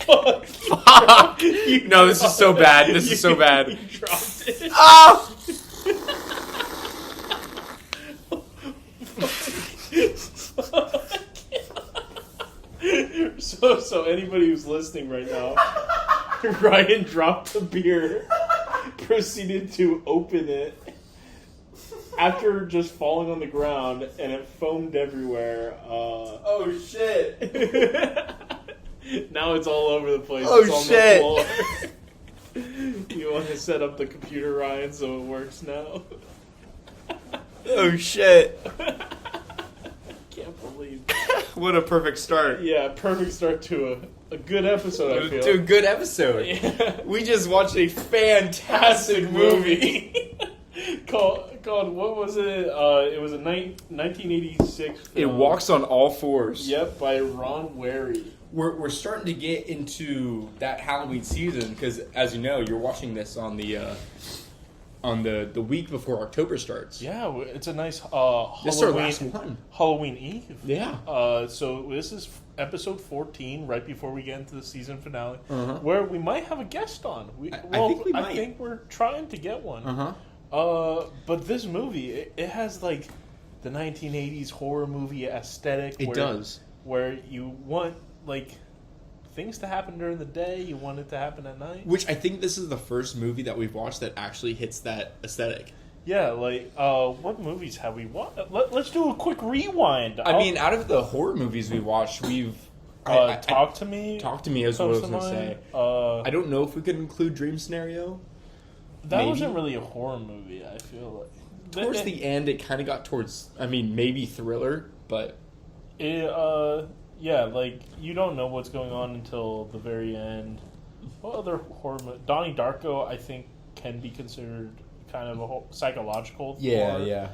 Fuck. Fuck. No, this is so bad. This is so bad. You dropped it. Oh! So anybody who's listening right now, Ryan dropped the beer, proceeded to open it after just falling on the ground, and it foamed everywhere. Oh shit! Now it's all over the place. Oh it's on shit! The floor. You want to set up the computer, Ryan, so it works now? Oh shit! Can't believe. What a perfect start. Yeah, perfect start to a good episode, I feel. To a good episode. Yeah. We just watched a fantastic movie. called what was it? It was a 1986 film. It walks on all fours. Yep, by Ron Wary. We're starting to get into that Halloween season because, as you know, you're watching this on the week before October starts. Yeah, it's a nice Halloween. This is our last one. Halloween Eve. Yeah. So this is episode 14, right before we get into the season finale, Uh-huh. where we might have a guest on. I think we might. I think we're trying to get one. Uh-huh. But this movie, it has like the 1980s horror movie aesthetic. It does. Where you want like things to happen during the day, you want it to happen at night. Which I think this is the first movie that we've watched that actually hits that aesthetic. Yeah, like what movies have we watched? Let's do a quick rewind. I mean, out of the horror movies we watched, we've Talk to Me. Talk to Me is what I was going to say. I don't know if we could include Dream Scenario. That Maybe. wasn't really a horror movie, I feel like. Towards the end, it kind of got towards, maybe thriller, but... Yeah, like, you don't know what's going on until the very end. What other horror movie? Donnie Darko, I think, can be considered kind of a psychological horror. Yeah.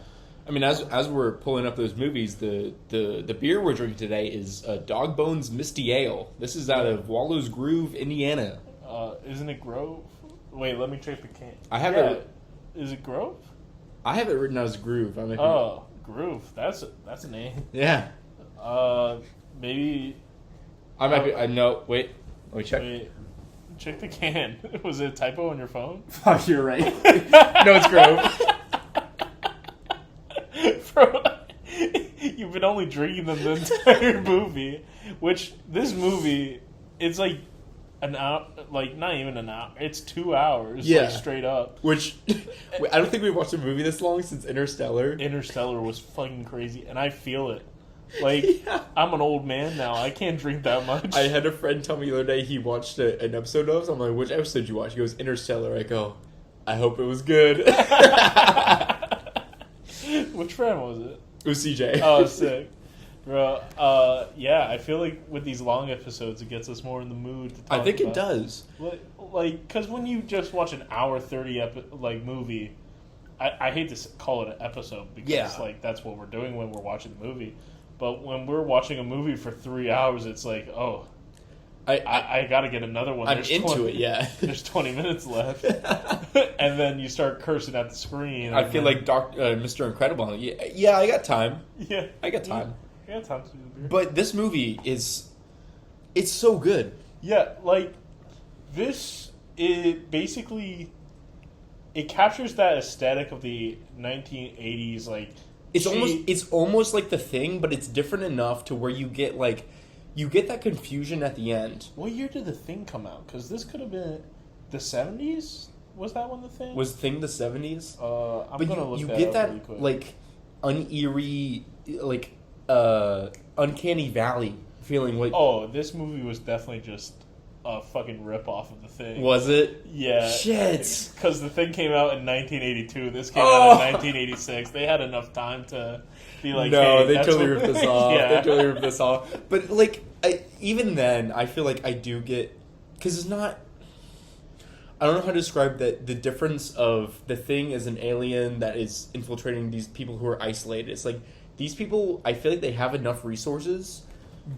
I mean, as we're pulling up those movies, the beer we're drinking today is Dog Bones Misty Ale. This is out of Wallows Grove, Indiana. Isn't it Grove? Wait, let me check the can. I have it. Is it Grove? I have it written as Groove. Groove. That's a name. Yeah. Maybe. I might be. No, wait. Let me check. Wait, check the can. Was it a typo on your phone? Oh, you're right. No, it's Grove. Bro, you've been only drinking them the entire movie. Which, this movie, it's like an hour, like not even an hour. It's 2 hours, Yeah. like straight up. Which, I don't think we've watched a movie this long since Interstellar. Interstellar was fucking crazy, and I feel it. Like, Yeah. I'm an old man now. I can't drink that much. I had a friend tell me the other day he watched an episode of. So I'm like, which episode did you watch? He goes, Interstellar. I go, I hope it was good. Which friend was it? It was CJ. Oh, sick. Bro, yeah, I feel like with these long episodes, it gets us more in the mood to talk I think about. it does. Like, because when you just watch an hour 30 movie, I hate to call it an episode because like that's what we're doing when we're watching the movie. But when we're watching a movie for 3 hours, it's like, oh, I got to get another one. I'm into it, yeah. There's 20 minutes left. And then you start cursing at the screen. I feel like Mr. Incredible. Yeah, I got time. Yeah. I got time. I got time to do the beer. But this movie it's so good. Yeah, like, this, it basically, it captures that aesthetic of the 1980s, like... It's almost like The Thing, but it's different enough to where you get that confusion at the end. What year did The Thing come out? Because this could have been the 70s? Was that when The Thing? Was Thing the 70s? I'm going to look you that get up that, really quick. like, uneery, like, uncanny valley feeling. Like, oh, this movie was definitely just a fucking rip-off of The Thing. was it? Yeah. Shit. Because The Thing came out in 1982. This came out in 1986. They had enough time to be like, no, hey, they that's totally what... ripped this off. Yeah. They totally ripped this off. But, like, even then, I feel like I do get... Because it's not... I don't know how to describe the difference of The Thing as an alien that is infiltrating these people who are isolated. It's like, these people, I feel like they have enough resources,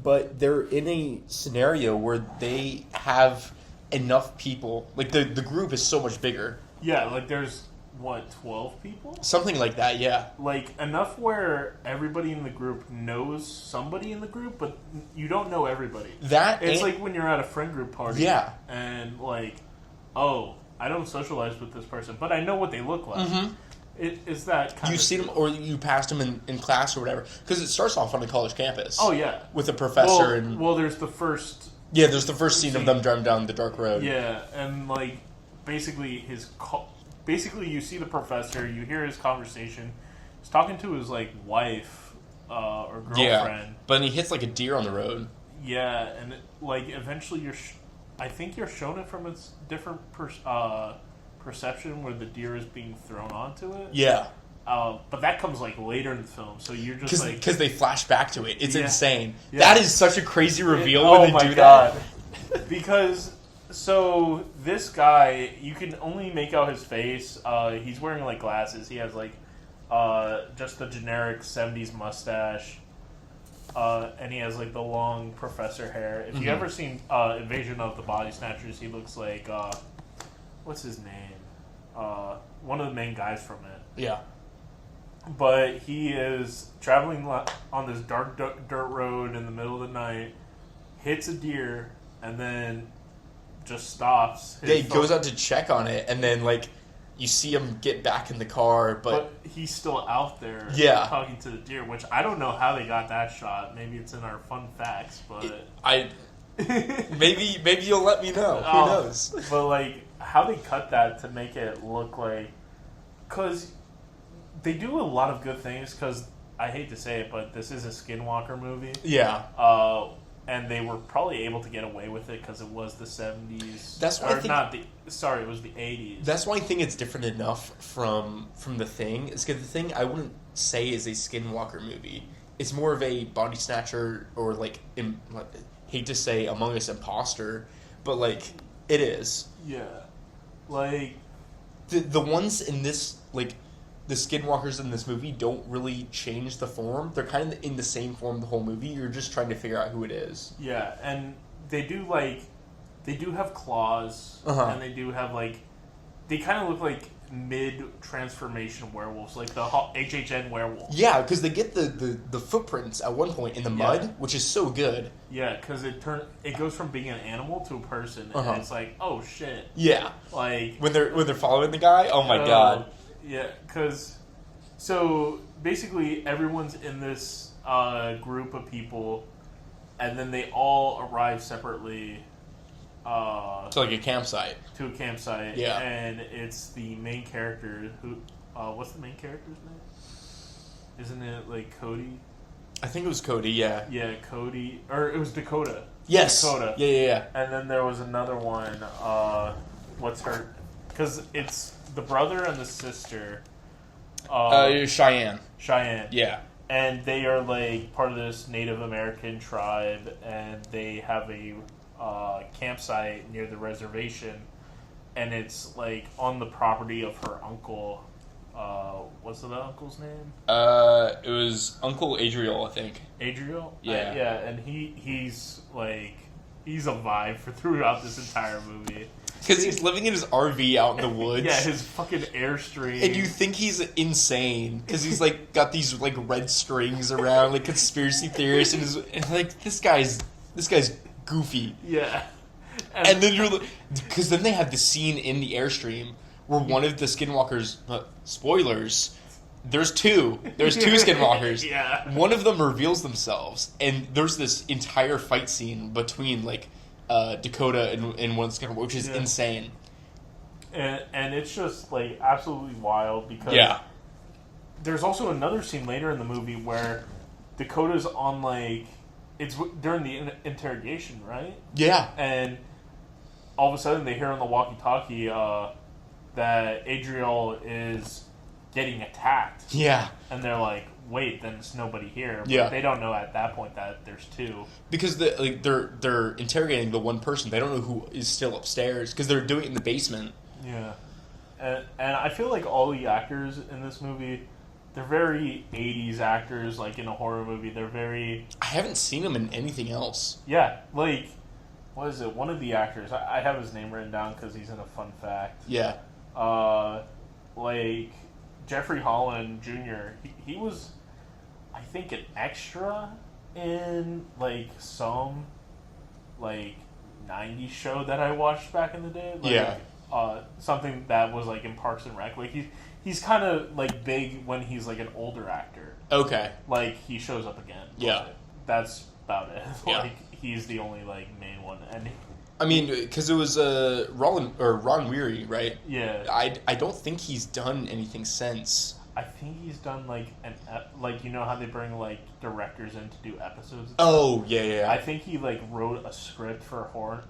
but they're in a scenario where they have enough people. Like, the group is so much bigger. Yeah, like there's what, 12 people? Something like that, yeah. Like, enough where everybody in the group knows somebody in the group, but you don't know everybody. It's like when you're at a friend group party. Yeah. And, like, oh, I don't socialize with this person, but I know what they look like. Mm-hmm. It's that kind You of... see them, or you passed them in class or whatever. Because it starts off on a college campus. Oh, yeah. With a professor and... Well, there's the first... Yeah, there's the first scene of them driving down the dark road. Yeah, and, like, basically Basically, you see the professor, you hear his conversation. He's talking to his, like, wife or girlfriend. Yeah, but he hits, like, a deer on the road. Yeah, and, like, eventually I think you're shown it from its different perception where the deer is being thrown onto it. Yeah. But that comes, like, later in the film, so you're just, like... Because they flash back to it. It's insane. Yeah. That is such a crazy reveal when they do that. Because... So, this guy, you can only make out his face. He's wearing, like, glasses. He has, like, just a generic 70s mustache. And he has, like, the long professor hair. If you ever seen Invasion of the Body Snatchers, he looks like, what's his name? One of the main guys from it. Yeah. But he is traveling on this dark dirt road in the middle of the night, hits a deer, and then... just stops. Yeah, he goes out to check on it, and then, like, you see him get back in the car, but he's still out there talking to the deer, which I don't know how they got that shot. Maybe it's in our fun facts, but... maybe you'll let me know. Who knows? But, like, how they cut that to make it look like... Because they do a lot of good things, because, I hate to say it, but this is a Skinwalker movie. Yeah. And they were probably able to get away with it because it was the 70s. That's why it was the 80s. That's why I think it's different enough from The Thing. It's because The Thing I wouldn't say is a Skinwalker movie. It's more of a body snatcher or like hate to say Among Us imposter, but like it is. Yeah, like the ones in this like. The Skinwalkers in this movie don't really change the form. They're kind of in the same form the whole movie. You're just trying to figure out who it is. Yeah, and they do have claws, and they do have they kind of look like mid-transformation werewolves, like the HHN werewolf. Yeah, because they get the footprints at one point in the mud, which is so good. Yeah, because it goes from being an animal to a person, and it's like, oh shit. Yeah, like when they're following the guy. Oh my god. Yeah, because... So, basically, everyone's in this group of people, and then they all arrive separately... to, like, a campsite. To a campsite, yeah. And it's the main character who... what's the main character's name? Isn't it, like, Cody? I think it was Cody, yeah. Yeah, Cody... Or it was Dakota. Yes. Dakota. Yeah. And then there was another one, what's her... Because it's... The brother and the sister. Cheyenne. Cheyenne. Yeah. And they are like part of this Native American tribe, and they have a campsite near the reservation, and it's like on the property of her uncle. What's the uncle's name? It was Uncle Adriel, I think. Adriel? Yeah. Yeah, and he's a vibe throughout this entire movie. Because he's living in his RV out in the woods. Yeah, his fucking Airstream. And you think he's insane because he's like got these like red strings around, like conspiracy theorists, and like this guy's goofy. Yeah. And then you're because then they have the scene in the Airstream where one of the Skinwalkers, spoilers. There's two Skinwalkers. Yeah. One of them reveals themselves, and there's this entire fight scene between like. Dakota and one Skinwalker, which is insane. And it's just like absolutely wild because there's also another scene later in the movie where Dakota's on like it's during the interrogation, right? Yeah. And all of a sudden they hear on the walkie-talkie that Adriel is getting attacked. Yeah. And they're like, wait, then it's nobody here. But yeah. They don't know at that point that there's two. Because they're interrogating the one person. They don't know who is still upstairs because they're doing it in the basement. Yeah. And I feel like all the actors in this movie, they're very 80s actors, like in a horror movie. They're very... I haven't seen them in anything else. Yeah, like, what is it? One of the actors, I have his name written down because he's in a fun fact. Yeah. like Jeffrey Holland Jr. He was, I think, an extra in like some like 90s show that I watched back in the day. Like, yeah. Something that was like in Parks and Rec. Like he's kind of like big when he's like an older actor. Okay. Like he shows up again. Yeah. That's about it. Yeah. Like he's the only like main one, and I mean, because it was Ron Weary, right? yeah. I don't think he's done anything since. I think he's done like like you know how they bring like directors in to do episodes. Oh yeah. I think he like wrote a script for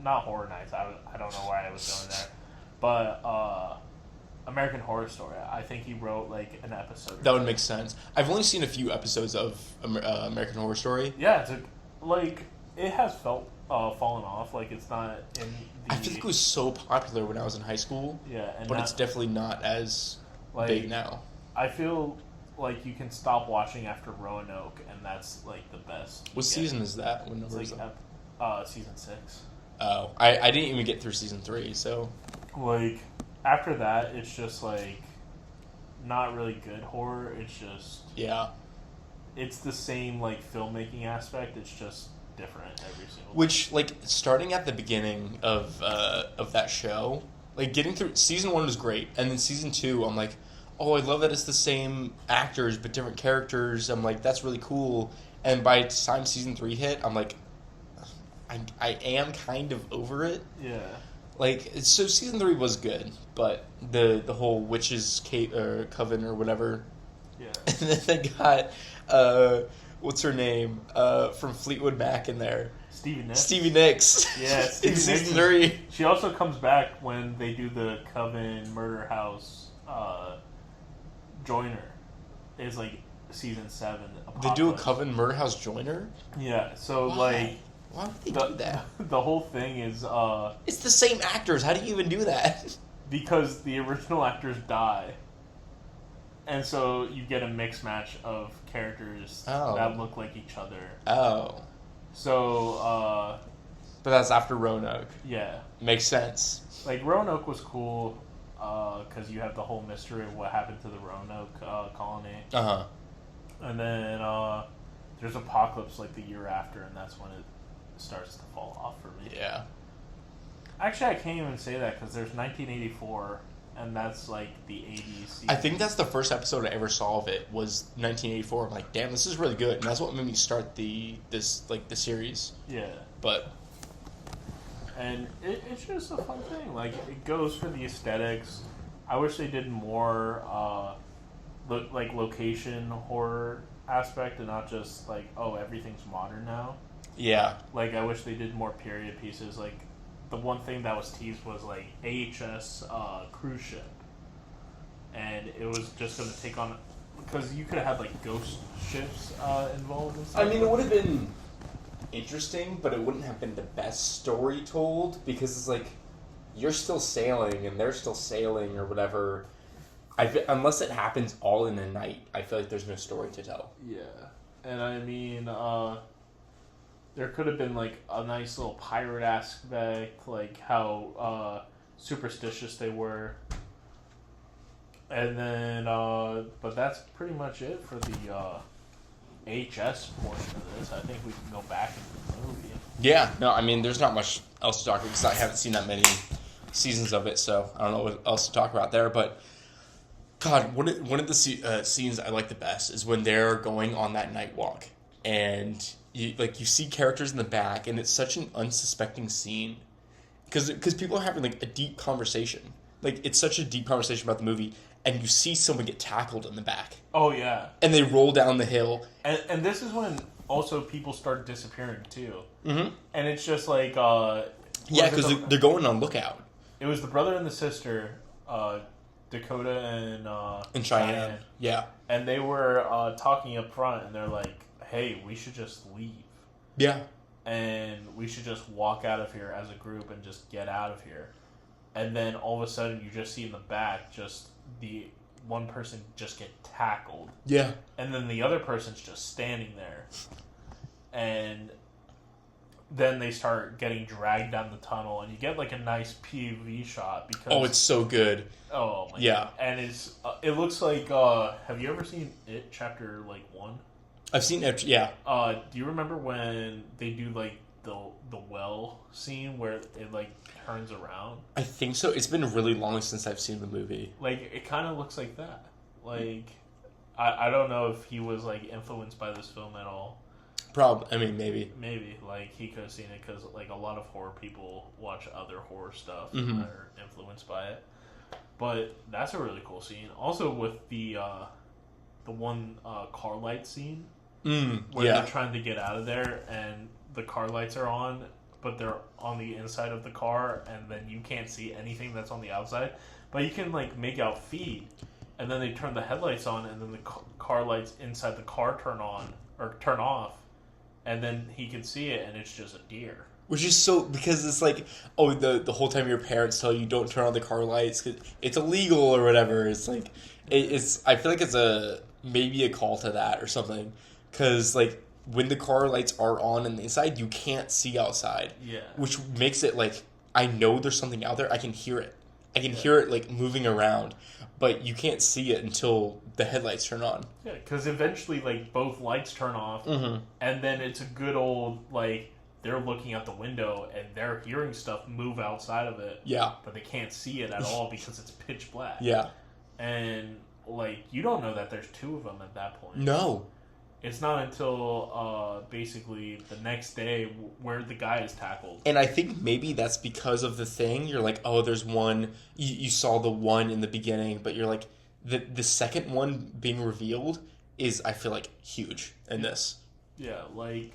not Horror Nights. I don't know why I was going there, but American Horror Story. I think he wrote like an episode. That would make sense. I've only seen a few episodes of American Horror Story. Yeah, it has fallen off. Like it's not in. I feel like it was so popular when I was in high school. Yeah, but it's definitely not as big now. I feel like you can stop watching after Roanoke, and that's like the best. What season is that? What number it's is like that? Season 6. Oh, I didn't even get through season 3, so like after that, it's just like not really good horror. It's just it's the same like filmmaking aspect. It's just different every single. Which like starting at the beginning of that show, like getting through season 1 was great, and then season 2, I'm like, oh, I love that it's the same actors but different characters. I'm like, that's really cool. And by the time season 3 hit, I'm like, I am kind of over it. Yeah. Like, so season 3 was good, but the whole witches coven or whatever. Yeah. And then they got what's her name from Fleetwood Mac in there. Stevie Nicks. Yeah, in season 3. She also comes back when they do the Coven Murder House Joiner. It's like season 7. They do a Coven Murder House Joiner? Yeah, so Why? like Why would they do that? The whole thing is it's the same actors. How do you even do that? Because the original actors die. And so you get a mix match of characters that look like each other. Oh. So, but that's after Roanoke. Yeah. Makes sense. Like, Roanoke was cool, because you have the whole mystery of what happened to the Roanoke colony. Uh-huh. And then, there's Apocalypse, like, the year after, and that's when it starts to fall off for me. Yeah. Actually, I can't even say that, because there's 1984... and that's like the 80s season. I think that's the first episode I ever saw of it was 1984. I'm like, damn, this is really good, and that's what made me start the series. Yeah, and it's just a fun thing. Like it goes for the aesthetics. I wish they did more like location horror aspect and not just like everything's modern now. Yeah, like I wish they did more period pieces. Like the one thing that was teased was like AHS cruise ship, and it was just going to take on because you could have had like ghost ships involved and stuff. I mean, it would have been interesting, but it wouldn't have been the best story told because it's like you're still sailing and they're still sailing or whatever. Unless it happens all in a night, I feel like there's no story to tell. Yeah, and I mean, there could have been like a nice little pirate aspect, like how superstitious they were, and then but that's pretty much it for the HS portion of this. I think we can go back into the movie. Yeah, no, I mean, there's not much else to talk about because I haven't seen that many seasons of it, so I don't know what else to talk about there. But God, one of the scenes I like the best is when they're going on that night walk and you see characters in the back, and it's such an unsuspecting scene because people are having like a deep conversation. Like it's such a deep conversation about the movie, and you see someone get tackled in the back. Oh yeah, and they roll down the hill. And this is when also people start disappearing too. Mm-hmm. And it's just like yeah, because they're going on lookout. It was the brother and the sister, Dakota and Cheyenne. Yeah, and they were talking up front, and they're like, hey, we should just leave. Yeah. And we should just walk out of here as a group and just get out of here. And then all of a sudden you just see in the back just the one person just get tackled. Yeah. And then the other person's just standing there. And then they start getting dragged down the tunnel, and you get like a nice POV shot because it's so good. Oh my yeah, God. And it looks like have you ever seen It Chapter 1? I've seen it. Yeah. Do you remember when they do like the well scene where it like turns around? I think so. It's been really long since I've seen the movie. Like it kind of looks like that. Like I don't know if he was like influenced by this film at all. I mean, maybe. Maybe, like, he could have seen it because, like, a lot of horror people watch other horror stuff Mm-hmm. that are influenced by it. But that's a really cool scene. Also with the one car light scene where they're trying to get out of there and the car lights are on, but they're on the inside of the car and then you can't see anything that's on the outside. But you can, like, make out feet. And then they turn the headlights on and then the car lights inside the car turn on or turn off. And then he can see it, and it's just a deer. Which is so... Because it's like, the whole time your parents tell you don't turn on the car lights because it's illegal or whatever. It's like... I feel like it's maybe a call to that or something. Because, like, when the car lights are on the inside, you can't see outside. Yeah. Which makes it, like, I know there's something out there. I can hear it. I can hear it, like, moving around. But you can't see it until the headlights turn on. Yeah, because eventually, like, both lights turn off, and then it's a good old, like, they're looking out the window, and they're hearing stuff move outside of it. Yeah. But they can't see it at all because it's pitch black. Yeah. And, like, you don't know that there's two of them at that point. No. It's not until, basically, the next day where the guy is tackled. And I think maybe that's because of the thing. You're like, oh, there's one. You saw the one in the beginning, but you're like, the second one being revealed is, I feel like, huge in this. Yeah, like,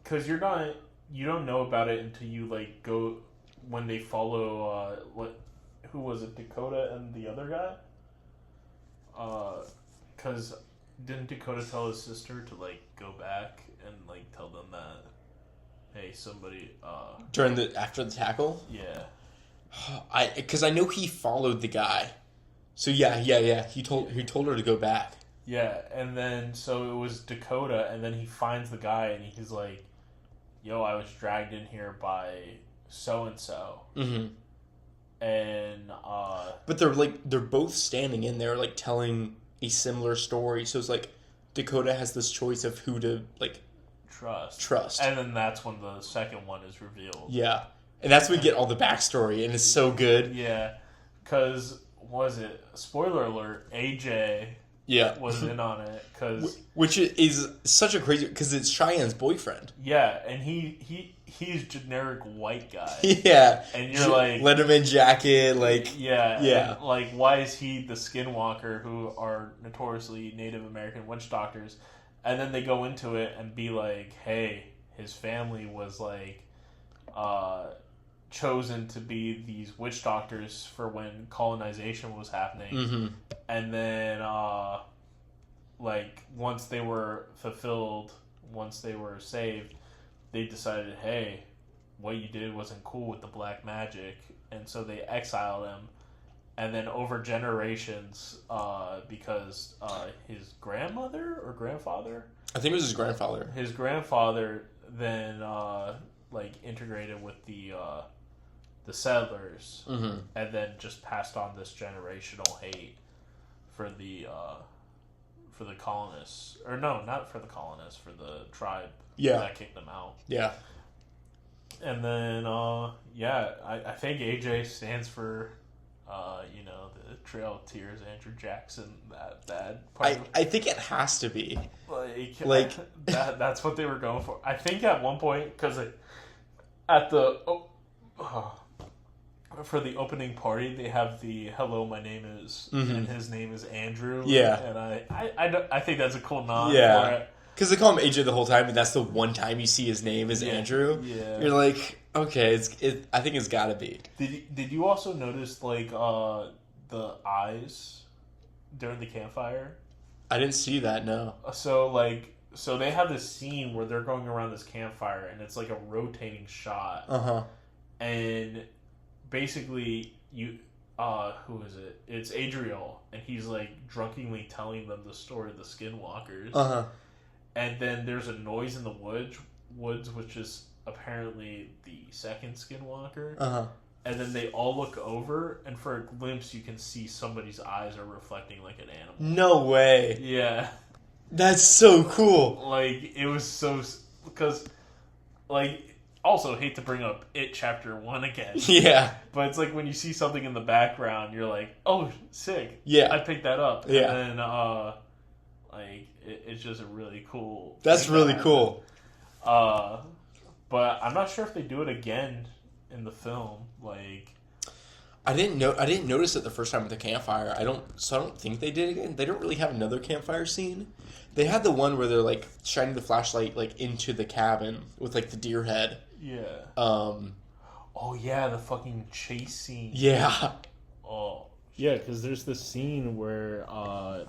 because you don't know about it until you, like, go, when they follow, who was it, Dakota and the other guy? Because didn't Dakota tell his sister to, like, go back and, like, tell them that, hey, somebody, After the tackle? Yeah. Because I know he followed the guy. So yeah. He told her to go back. Yeah, and then, so it was Dakota, and then he finds the guy, and he's like, yo, I was dragged in here by so-and-so. Mm-hmm. And, But they're both standing in there, like, telling a similar story. So it's like, Dakota has this choice of who to, like... Trust. And then that's when the second one is revealed. Yeah. And that's when we get all the backstory, and it's so good. Yeah. Because, was it, spoiler alert, AJ... Yeah. was in on it, because... Which is such a crazy... Because it's Cheyenne's boyfriend. Yeah, and he's generic white guy. Yeah. And you're like... Letterman jacket, like... Yeah. Yeah. And, like, why is he the skinwalker who are notoriously Native American witch doctors? And then they go into it and be like, hey, his family was, like... chosen to be these witch doctors for when colonization was happening. Mm-hmm. And then, like, once they were fulfilled, once they were saved, they decided, hey, what you did wasn't cool with the black magic. And so they exiled him. And then over generations, because his grandmother or grandfather? I think it was his grandfather. His grandfather then, like, integrated with the settlers, and then just passed on this generational hate for the colonists, or no, not for the colonists, for the tribe that kicked them out. Yeah. And then, I think AJ stands for, the Trail of Tears, Andrew Jackson, that bad part. I think it has to be. Like that's what they were going for. I think at one point, because at the... for the opening party, they have the "Hello, my name is," and his name is Andrew. Yeah, and I think that's a cool nod. Yeah, for it. Because they call him AJ the whole time, and that's the one time you see his name is Andrew. Yeah, you're like, okay, I think it's got to be. Did you also notice like the eyes during the campfire? I didn't see that. No. So they have this scene where they're going around this campfire, and it's like a rotating shot. And basically, who is it? It's Adriel, and he's like drunkenly telling them the story of the Skinwalkers. And then there's a noise in the Woods, which is apparently the second Skinwalker. Uh-huh. And then they all look over, and for a glimpse, you can see somebody's eyes are reflecting like an animal. No way. Yeah. That's so cool. Like, it was so... Because, like... Also, hate to bring up It Chapter 1 again. Yeah. But it's like when you see something in the background, you're like, oh, sick. Yeah. I picked that up. Yeah. And then, it's just a really cool... That's really cool. But I'm not sure if they do it again in the film. Like... I didn't notice it the first time with the campfire. I don't think they did it again. They don't really have another campfire scene. They had the one where they're like shining the flashlight like into the cabin with like the deer head. Yeah. Oh yeah, the fucking chase scene. Yeah. Oh. Yeah, because there's this scene where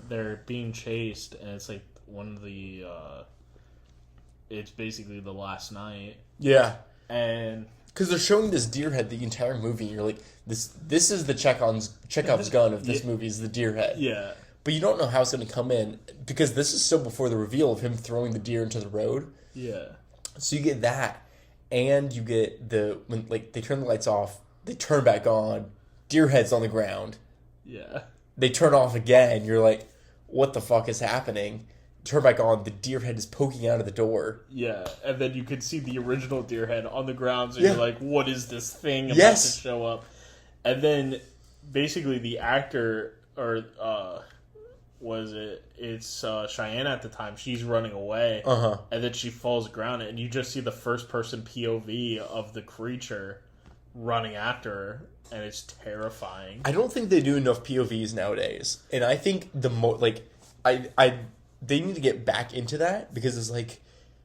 they're being chased, and it's like one of the. It's basically the last night. Yeah. And because they're showing this deer head the entire movie, and you're like, this is the Chekhov's gun of this movie is the deer head. Yeah. But you don't know how it's going to come in because this is still before the reveal of him throwing the deer into the road. Yeah. So you get that, and you get when like they turn the lights off, they turn back on, deer head's on the ground. Yeah. They turn off again. You're like, what the fuck is happening? Turn back on, the deer head is poking out of the door. Yeah, and then you could see the original deer head on the ground, so Yeah. you're like, what is this thing about Yes. to show up? And then, basically, the actor, or, it's Cheyenne at the time, she's running away, Uh-huh. and then she falls grounded, and you just see the first-person POV of the creature running after her, and it's terrifying. I don't think they do enough POVs nowadays. And I think the more, like, they need to get back into that because it's like,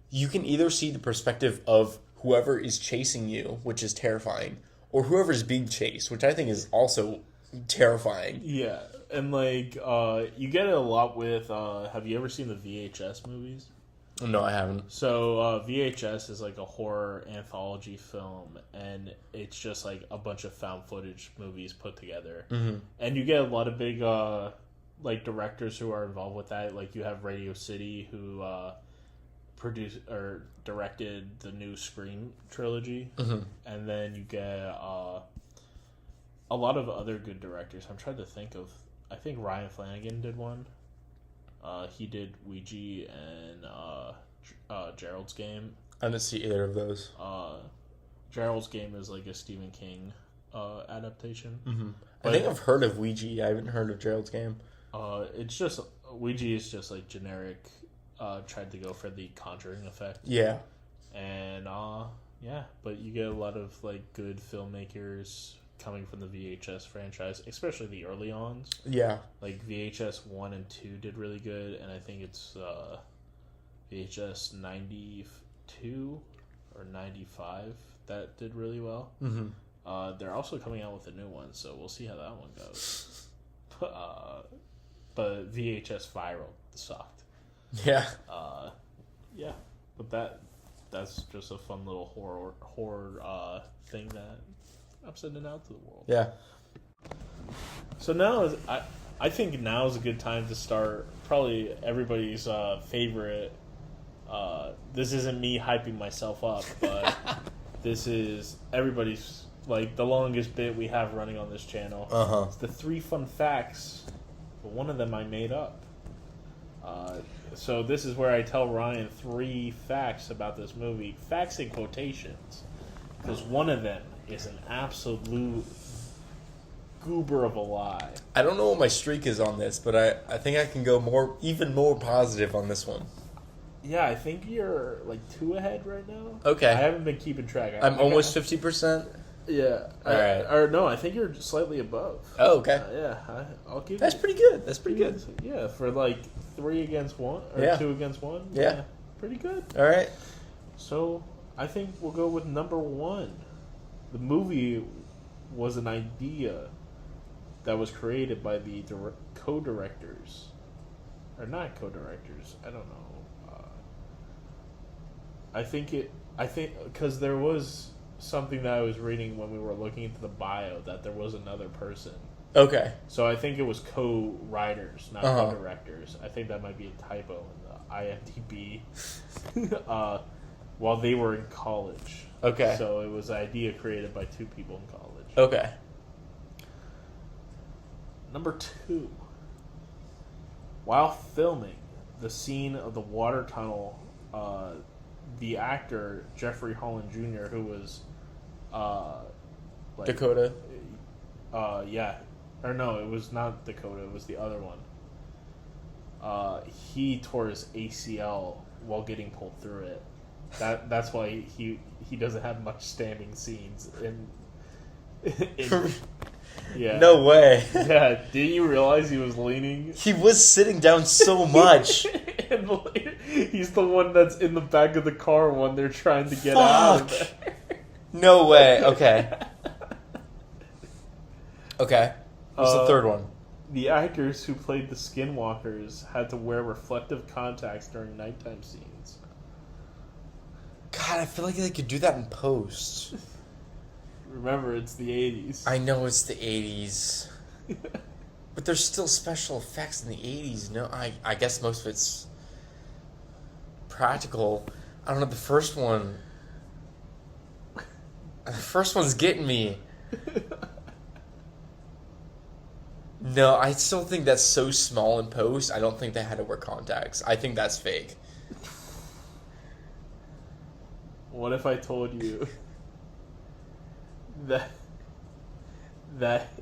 you can either see the perspective of whoever is chasing you, which is terrifying, or whoever is being chased, which I think is also terrifying. Yeah, and like, you get it a lot with, have you ever seen the VHS movies? No, I haven't. So, VHS is like a horror anthology film, and it's just like a bunch of found footage movies put together. Mm-hmm. And you get a lot of big, like, directors who are involved with that. Like, you have Radio City, who produced or directed the new Scream trilogy. Mm-hmm. And then you get a lot of other good directors. I'm trying to think of... I think Ryan Flanagan did one. He did Ouija and Gerald's Game. I didn't see either of those. Gerald's Game is like a Stephen King adaptation. Mm-hmm. But, I think I've heard of Ouija. I haven't heard of Gerald's Game. It's just... Ouija is just like generic... tried to go for the Conjuring effect. Yeah. And, yeah. But you get a lot of, like, good filmmakers coming from the VHS franchise, especially the early ons. Yeah. Like, VHS 1 and 2 did really good, and I think it's VHS 92 or 95 that did really well. Mm-hmm. They're also coming out with a new one, so we'll see how that one goes. But VHS Viral sucked. Yeah. Yeah. But that's just a fun little horror thing that I'm sending out to the world. Yeah. So now I think now is a good time to start probably everybody's favorite. This isn't me hyping myself up, but this is everybody's, like, the longest bit we have running on this channel. Uh-huh. It's the 3 fun facts, but one of them I made up. So this is where I tell Ryan 3 facts about this movie. Facts in quotations. Because one of them is an absolute goober of a lie. I don't know what my streak is on this, but I think I can go even more positive on this one. Yeah, I think you're like 2 ahead right now. Okay. I haven't been keeping track. I'm almost 50%. Yeah. Alright. Or no, I think you're slightly above. Oh, okay. I'll give That's you... pretty good. That's pretty good. Yeah, for like 3 against 1 or Yeah. 2 against 1. Yeah. Pretty good. All right. So, I think we'll go with number 1. The movie was an idea that was created by the co-directors. Or not co-directors. I don't know. I think because there was something that I was reading when we were looking into the bio that there was another person. Okay. So I think it was co-writers, not Uh-huh. co-directors. I think that might be a typo in the IMDb. while they were in college. Okay. So it was an idea created by two people in college. Okay. Number 2. While filming the scene of the water tunnel, the actor Jeffrey Holland Jr., who was Dakota. Yeah. Or no, it was not Dakota. It was the other one. He tore his ACL while getting pulled through it. That's why he doesn't have much standing scenes in yeah. No way. Yeah, didn't you realize he was leaning? He was sitting down so much. And he's the one that's in the back of the car when they're trying to get out of there. No way. Okay. Okay. What's the third one? The actors who played the Skinwalkers had to wear reflective contacts during nighttime scenes. God, I feel like they could do that in post. Remember, it's the 80s. I know it's the 80s. But there's still special effects in the 80s. No, I guess most of it's practical. I don't know, the first one... The first one's getting me. No, I still think that's so small in post, I don't think they had to wear contacts. I think that's fake. What if I told you that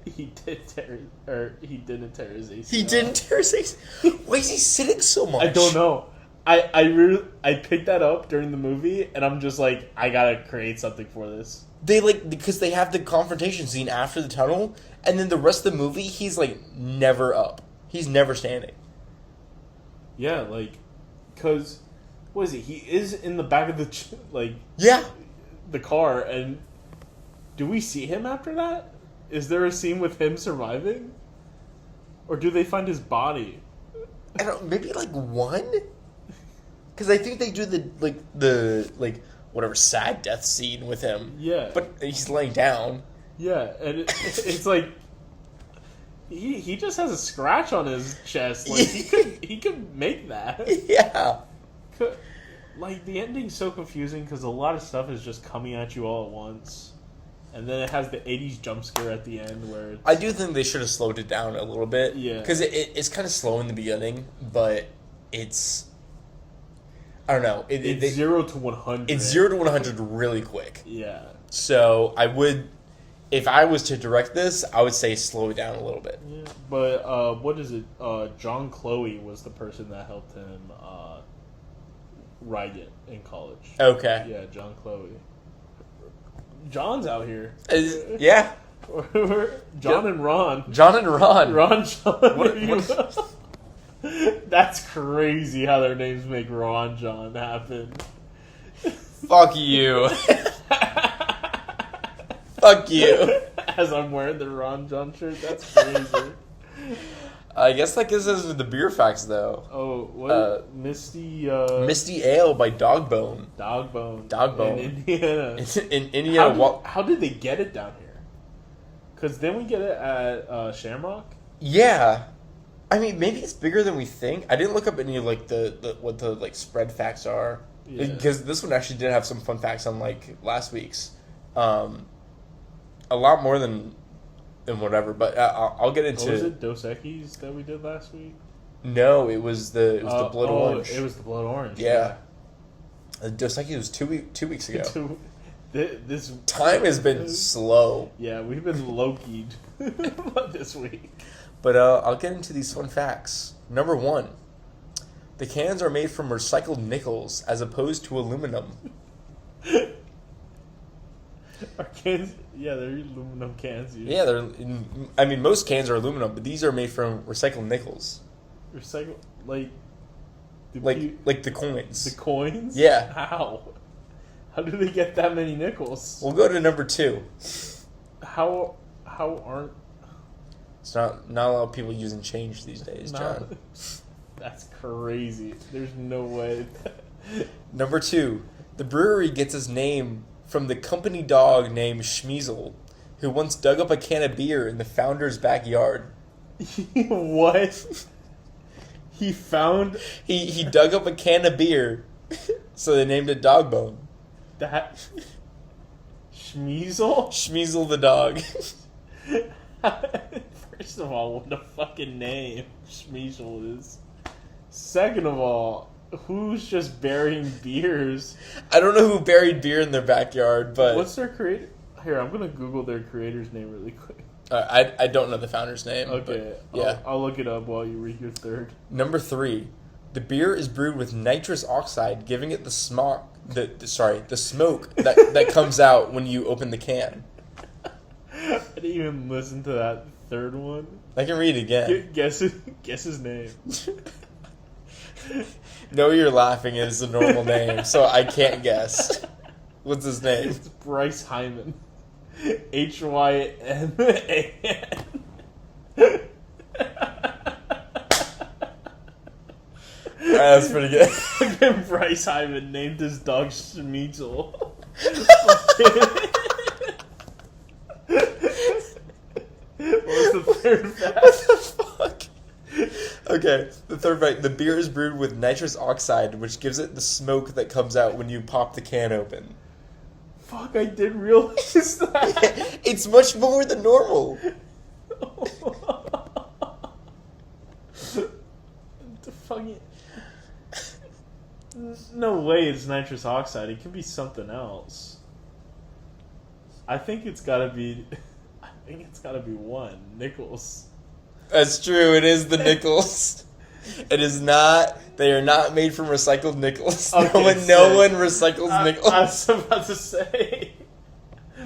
he didn't tear his ACL? He didn't tear his ACL? Why is he sitting so much? I don't know. I picked that up during the movie, and I'm just like, I gotta create something for this. Because they have the confrontation scene after the tunnel, and then the rest of the movie, he's never up. He's never standing. Yeah, because what is he? He is in the back of the yeah, the car, and do we see him after that? Is there a scene with him surviving, or do they find his body? I don't. Maybe one. Because I think they do the whatever sad death scene with him. Yeah, but he's laying down. Yeah, and it's like he just has a scratch on his chest. He could make that. Yeah. The ending's so confusing because a lot of stuff is just coming at you all at once, and then it has the 80s jump scare at the end where I do think they should have slowed it down a little bit. Yeah, because it's kind of slow in the beginning, but it's I don't know. It's 0 to 100. It's 0 to 100 really quick. Yeah. So I would, if I was to direct this, I would say slow it down a little bit. Yeah. But what is it? John Chloe was the person that helped him write it in college. Okay. Yeah, John Chloe. John's out here. Yeah. John and Ron. John and Ron. Ron, John. That's crazy how their names make Ron John happen. Fuck you. Fuck you. As I'm wearing the Ron John shirt, that's crazy. I guess that gives us the beer facts, though. Oh, what? Misty Ale by Dogbone. Dogbone. In Indiana. In Indiana. How did they get it down here? Because then we get it at Shamrock? Yeah. I mean, maybe it's bigger than we think. I didn't look up any of what the spread facts are, because this one actually did have some fun facts on last week's, a lot more than whatever. But I'll get into. Was it Dos Equis that we did last week? No, it was the blood orange. It was the blood orange. Yeah, Dos Equis was 2 weeks ago. This time has been slow. Yeah, we've been low-keyed this week. But I'll get into these fun facts. Number 1, the cans are made from recycled nickels as opposed to aluminum. Our cans, they're aluminum cans. Yeah, most cans are aluminum, but these are made from recycled nickels. Recycle, like the coins. The coins? Yeah. How do they get that many nickels? We'll go to number 2. How aren't... It's not a lot of people using change these days, John. That's crazy. There's no way. Number 2. The brewery gets its name from the company dog named Schmeasel, who once dug up a can of beer in the founder's backyard. What? He dug up a can of beer, so they named it Dogbone. That Schmeasel? Schmeasel the dog. First of all, what a fucking name Schmeasel is. Second of all, who's just burying beers? I don't know who buried beer in their backyard, but... What's their creator? Here, I'm going to Google their creator's name really quick. I don't know the founder's name. Okay, but, yeah. I'll look it up while you read your third. Number 3. The beer is brewed with nitrous oxide, giving it the smoke that comes out when you open the can. I didn't even listen to that third one. I can read it again. Guess his name. No, you're laughing is a normal name, so I can't guess. What's his name? It's Bryce Hyman. Hyman. That's pretty good. Bryce Hyman named his dog Schmeasel. What was the third fact? What the fuck? Okay, the third fact. The beer is brewed with nitrous oxide, which gives it the smoke that comes out when you pop the can open. Fuck, I did realize that. It's much more than normal. The fucking... No way it's nitrous oxide. It can be something else. I think it's gotta be one. Nickels. That's true, it is the nickels. It is not... They are not made from recycled nickels. Okay, no one recycles nickels. I was about to say...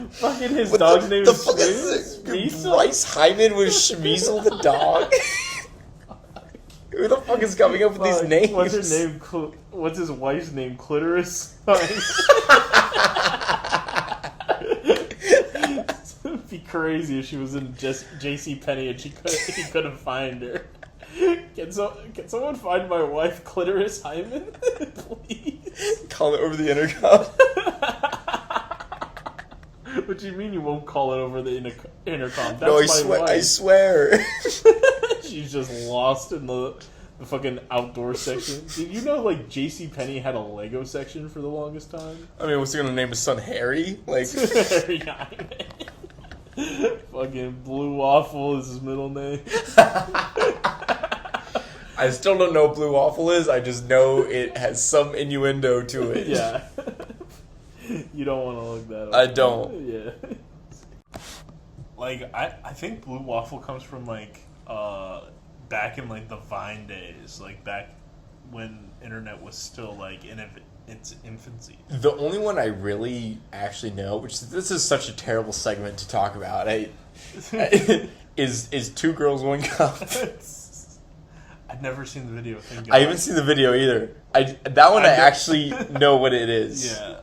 Fucking his dog's name is fuck is this? Bryce Hyman with Schmeasel the dog? Who the fuck is coming up with these names? What's her name? What's his wife's name? Clitoris? It'd be crazy if she was in J.C. Penney and he couldn't find her. Can someone find my wife, Clitoris Hyman? Please. Call it over the intercom. What do you mean you won't call it over the intercom? That's No, I swear. She's just lost in the fucking outdoor section. Did you know, like, J.C. Penney had a Lego section for the longest time? I mean, what's he gonna name his son Harry? Like Harry Hyman. Fucking Blue Waffle is his middle name. I still don't know what Blue Waffle is. I just know it has some innuendo to it. Yeah. You don't want to look that up. I don't. Yeah. Like, I think Blue Waffle comes from, like, back in, like, the Vine days. Like, back when internet was still, like, in its infancy. The only one I really actually know, which this is such a terrible segment to talk about, is Two Girls, One Cup. I've never seen the video. Thank God. I haven't seen the video either. That one I actually know what it is. Yeah.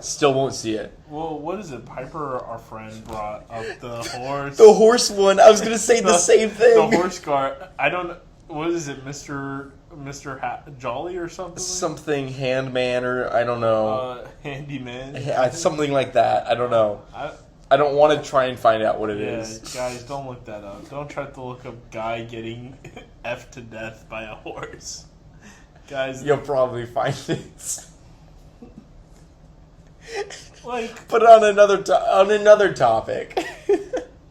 Still won't see it. Well, what is it? Piper, our friend, brought up the horse. The horse one. I was going to say the same thing. The horse car. I don't... What is it? Mr. Jolly or something? Something handman or I don't know. Handyman. Something like that. I don't know. I don't want to try and find out what it is. Guys, don't look that up. Don't try to look up guy getting F to death by a horse. Guys, you'll probably find it. Like, but on another topic.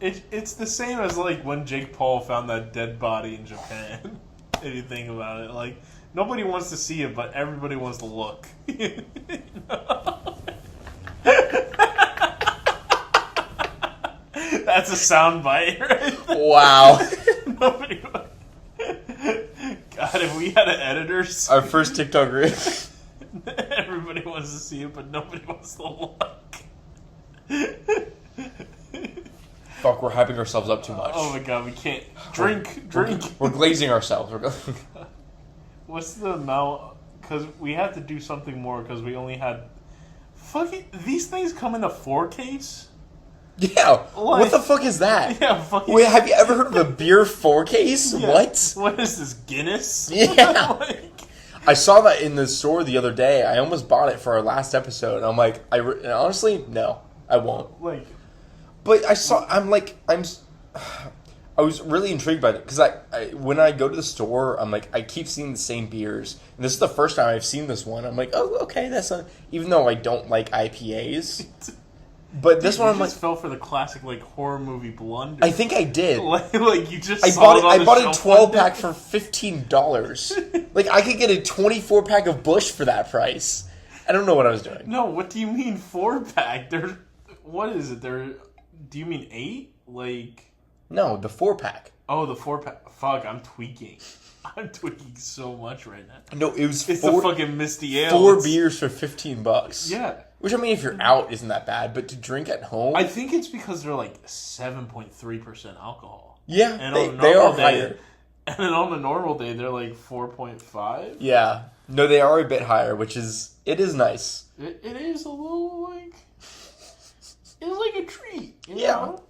It's the same as, like, when Jake Paul found that dead body in Japan. If you think about it, like, nobody wants to see it, but everybody wants to look. You know? That's a soundbite, right there. Wow. Nobody. God, if we had an editor, our first TikTok reel. Everybody wants to see it, but nobody wants to look. Fuck, we're hyping ourselves up too much. Oh my God, we can't drink. We're glazing ourselves. What's the amount? Because we had to do something more because we only had. Fucking these things come in a 4-case. Yeah, what the fuck is that? Yeah, fucking. Wait, have you ever heard of a beer 4-case? Yeah. What? What is this, Guinness? Yeah. I saw that in the store the other day. I almost bought it for our last episode. I'm like, honestly, no, I won't. Like, but I I was really intrigued by it because I when I go to the store, I'm like, I keep seeing the same beers. And this is the first time I've seen this one. I'm like, oh, okay, that's a... Even though I don't like IPAs. But this one, I'm like... fell for the classic, like, horror movie blunder. I think I did. like you just I saw bought a 12-pack for $15. Like, I could get a 24-pack of Busch for that price. I don't know what I was doing. No, what do you mean 4-pack? What is it? Do you mean 8? Like... No, the 4-pack. Oh, the 4-pack. Fuck, I'm tweaking. I'm tweaking so much right now. No, it's the fucking Misty Ale. 4 beers for $15. Yeah. Which, I mean, if you're out, isn't that bad. But to drink at home... I think it's because they're like 7.3% alcohol. Yeah, and they are higher. And then on a normal day, they're like 4.5. Yeah. No, they are a bit higher, which is... It is nice. It is a little like... It's like a treat. You Yeah. know?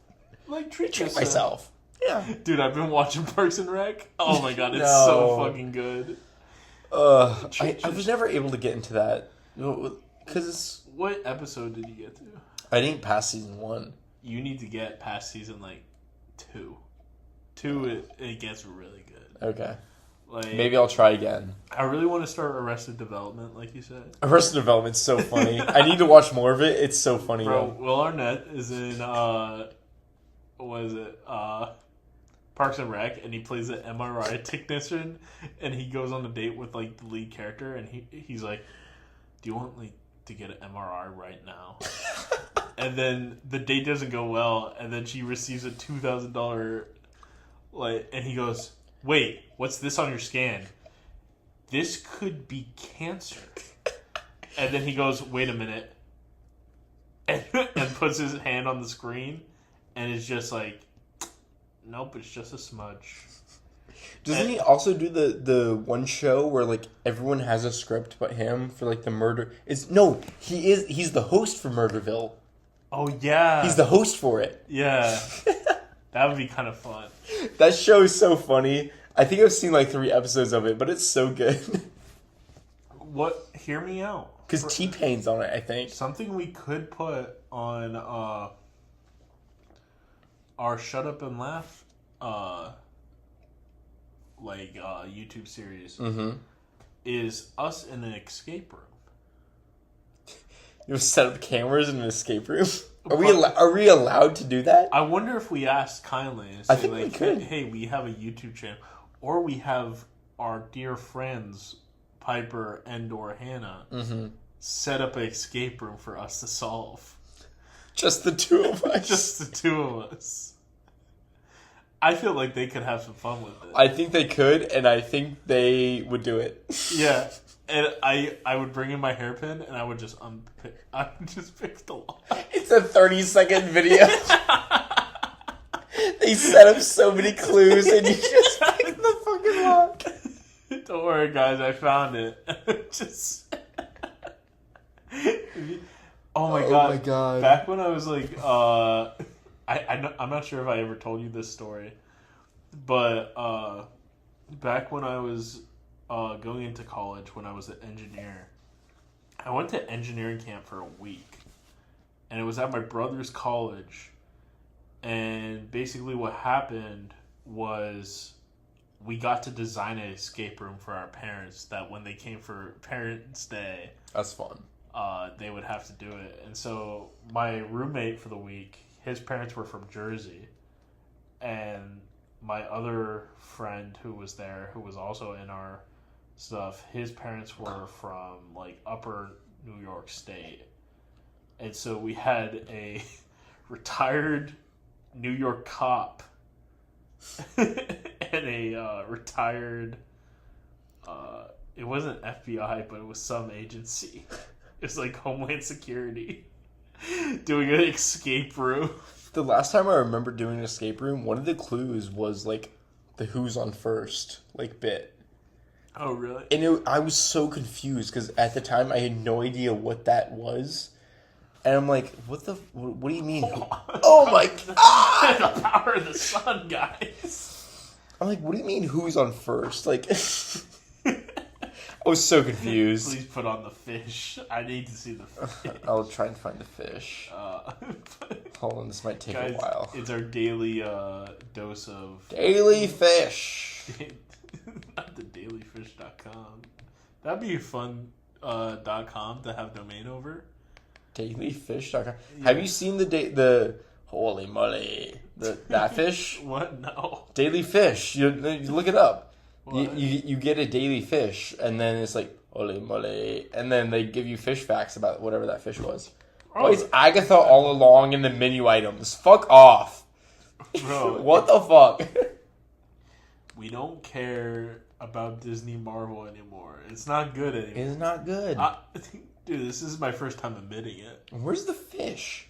Like treat myself. Yeah. Dude, I've been watching Parks and Rec. Oh my god, it's so fucking good. I was never able to get into that. Because... What episode did you get to? I didn't pass season 1. You need to get past season, like, 2. 2, it gets really good. Okay. Like, maybe I'll try again. I really want to start Arrested Development, like you said. Arrested Development's so funny. I need to watch more of it. It's so funny. Bro, Will Arnett is in, what is it? Parks and Rec, and he plays an MRI technician, and he goes on a date with, like, the lead character, and he's like, do you want, like, to get an MRI right now? And then the date doesn't go well, and then she receives a $2,000, like, and he goes, wait, what's this on your scan? This could be cancer. And then he goes, wait a minute, and puts his hand on the screen, and it's just like, nope, it's just a smudge. Doesn't he also do the one show where like everyone has a script but him for like the murder? He's the host for Murderville. Oh yeah. He's the host for it. Yeah. That would be kind of fun. That show is so funny. I think I've seen like 3 episodes of it, but it's so good. Hear me out. Because T-Pain's on it, I think. Something we could put on our Shut Up and Laugh YouTube series is us in an escape room. You set up cameras in an escape room? Are we allowed to do that? I wonder if we asked kindly and say, I think like, we could. Hey, we have a YouTube channel, or we have our dear friends Piper and or Hannah set up an escape room for us to solve. Just the 2 of us. Just the 2 of us. I feel like they could have some fun with it. I think they could, and I think they would do it. Yeah. And I would bring in my hairpin, and I would just pick the lock. It's a 30-second video. They set up so many clues, and you just pick the fucking lock. Don't worry, guys, I found it. Just... Oh my god. Back when I was like, I'm not sure if I ever told you this story, but back when I was going into college, when I was an engineer, I went to engineering camp for a week, and it was at my brother's college, and basically what happened was we got to design an escape room for our parents that when they came for Parents' Day... That's fun. They would have to do it. And so my roommate for the week, his parents were from Jersey, and my other friend who was there, who was also in our stuff, his parents were from like upper New York State. And so we had a retired New York cop and a retired it wasn't FBI, but it was some agency. It was like Homeland Security doing an escape room. The last time I remember doing an escape room, one of the clues was like the who's on first like bit. Oh, really? And I was so confused because at the time I had no idea what that was. And I'm like, what do you mean? Oh my god! The power of the sun, guys. I'm like, what do you mean who's on first? Like, I was so confused. Please put on the fish. I need to see the fish. I'll try and find the fish. Hold on, this might take a while. It's our daily dose of... Daily fish. Not the dailyfish.com. That'd be a fun .com to have domain over. Dailyfish.com. Yeah. Have you seen the holy moly, that fish? What? No. Daily fish. You look it up. You get a daily fish, and then it's like holy moly, and then they give you fish facts about whatever that fish was. Why is Agatha all along in the menu items? Fuck off. Bro. What the fuck? We don't care about Disney Marvel anymore. It's not good anymore. It's not good. Dude, this is my first time admitting it. Where's the fish?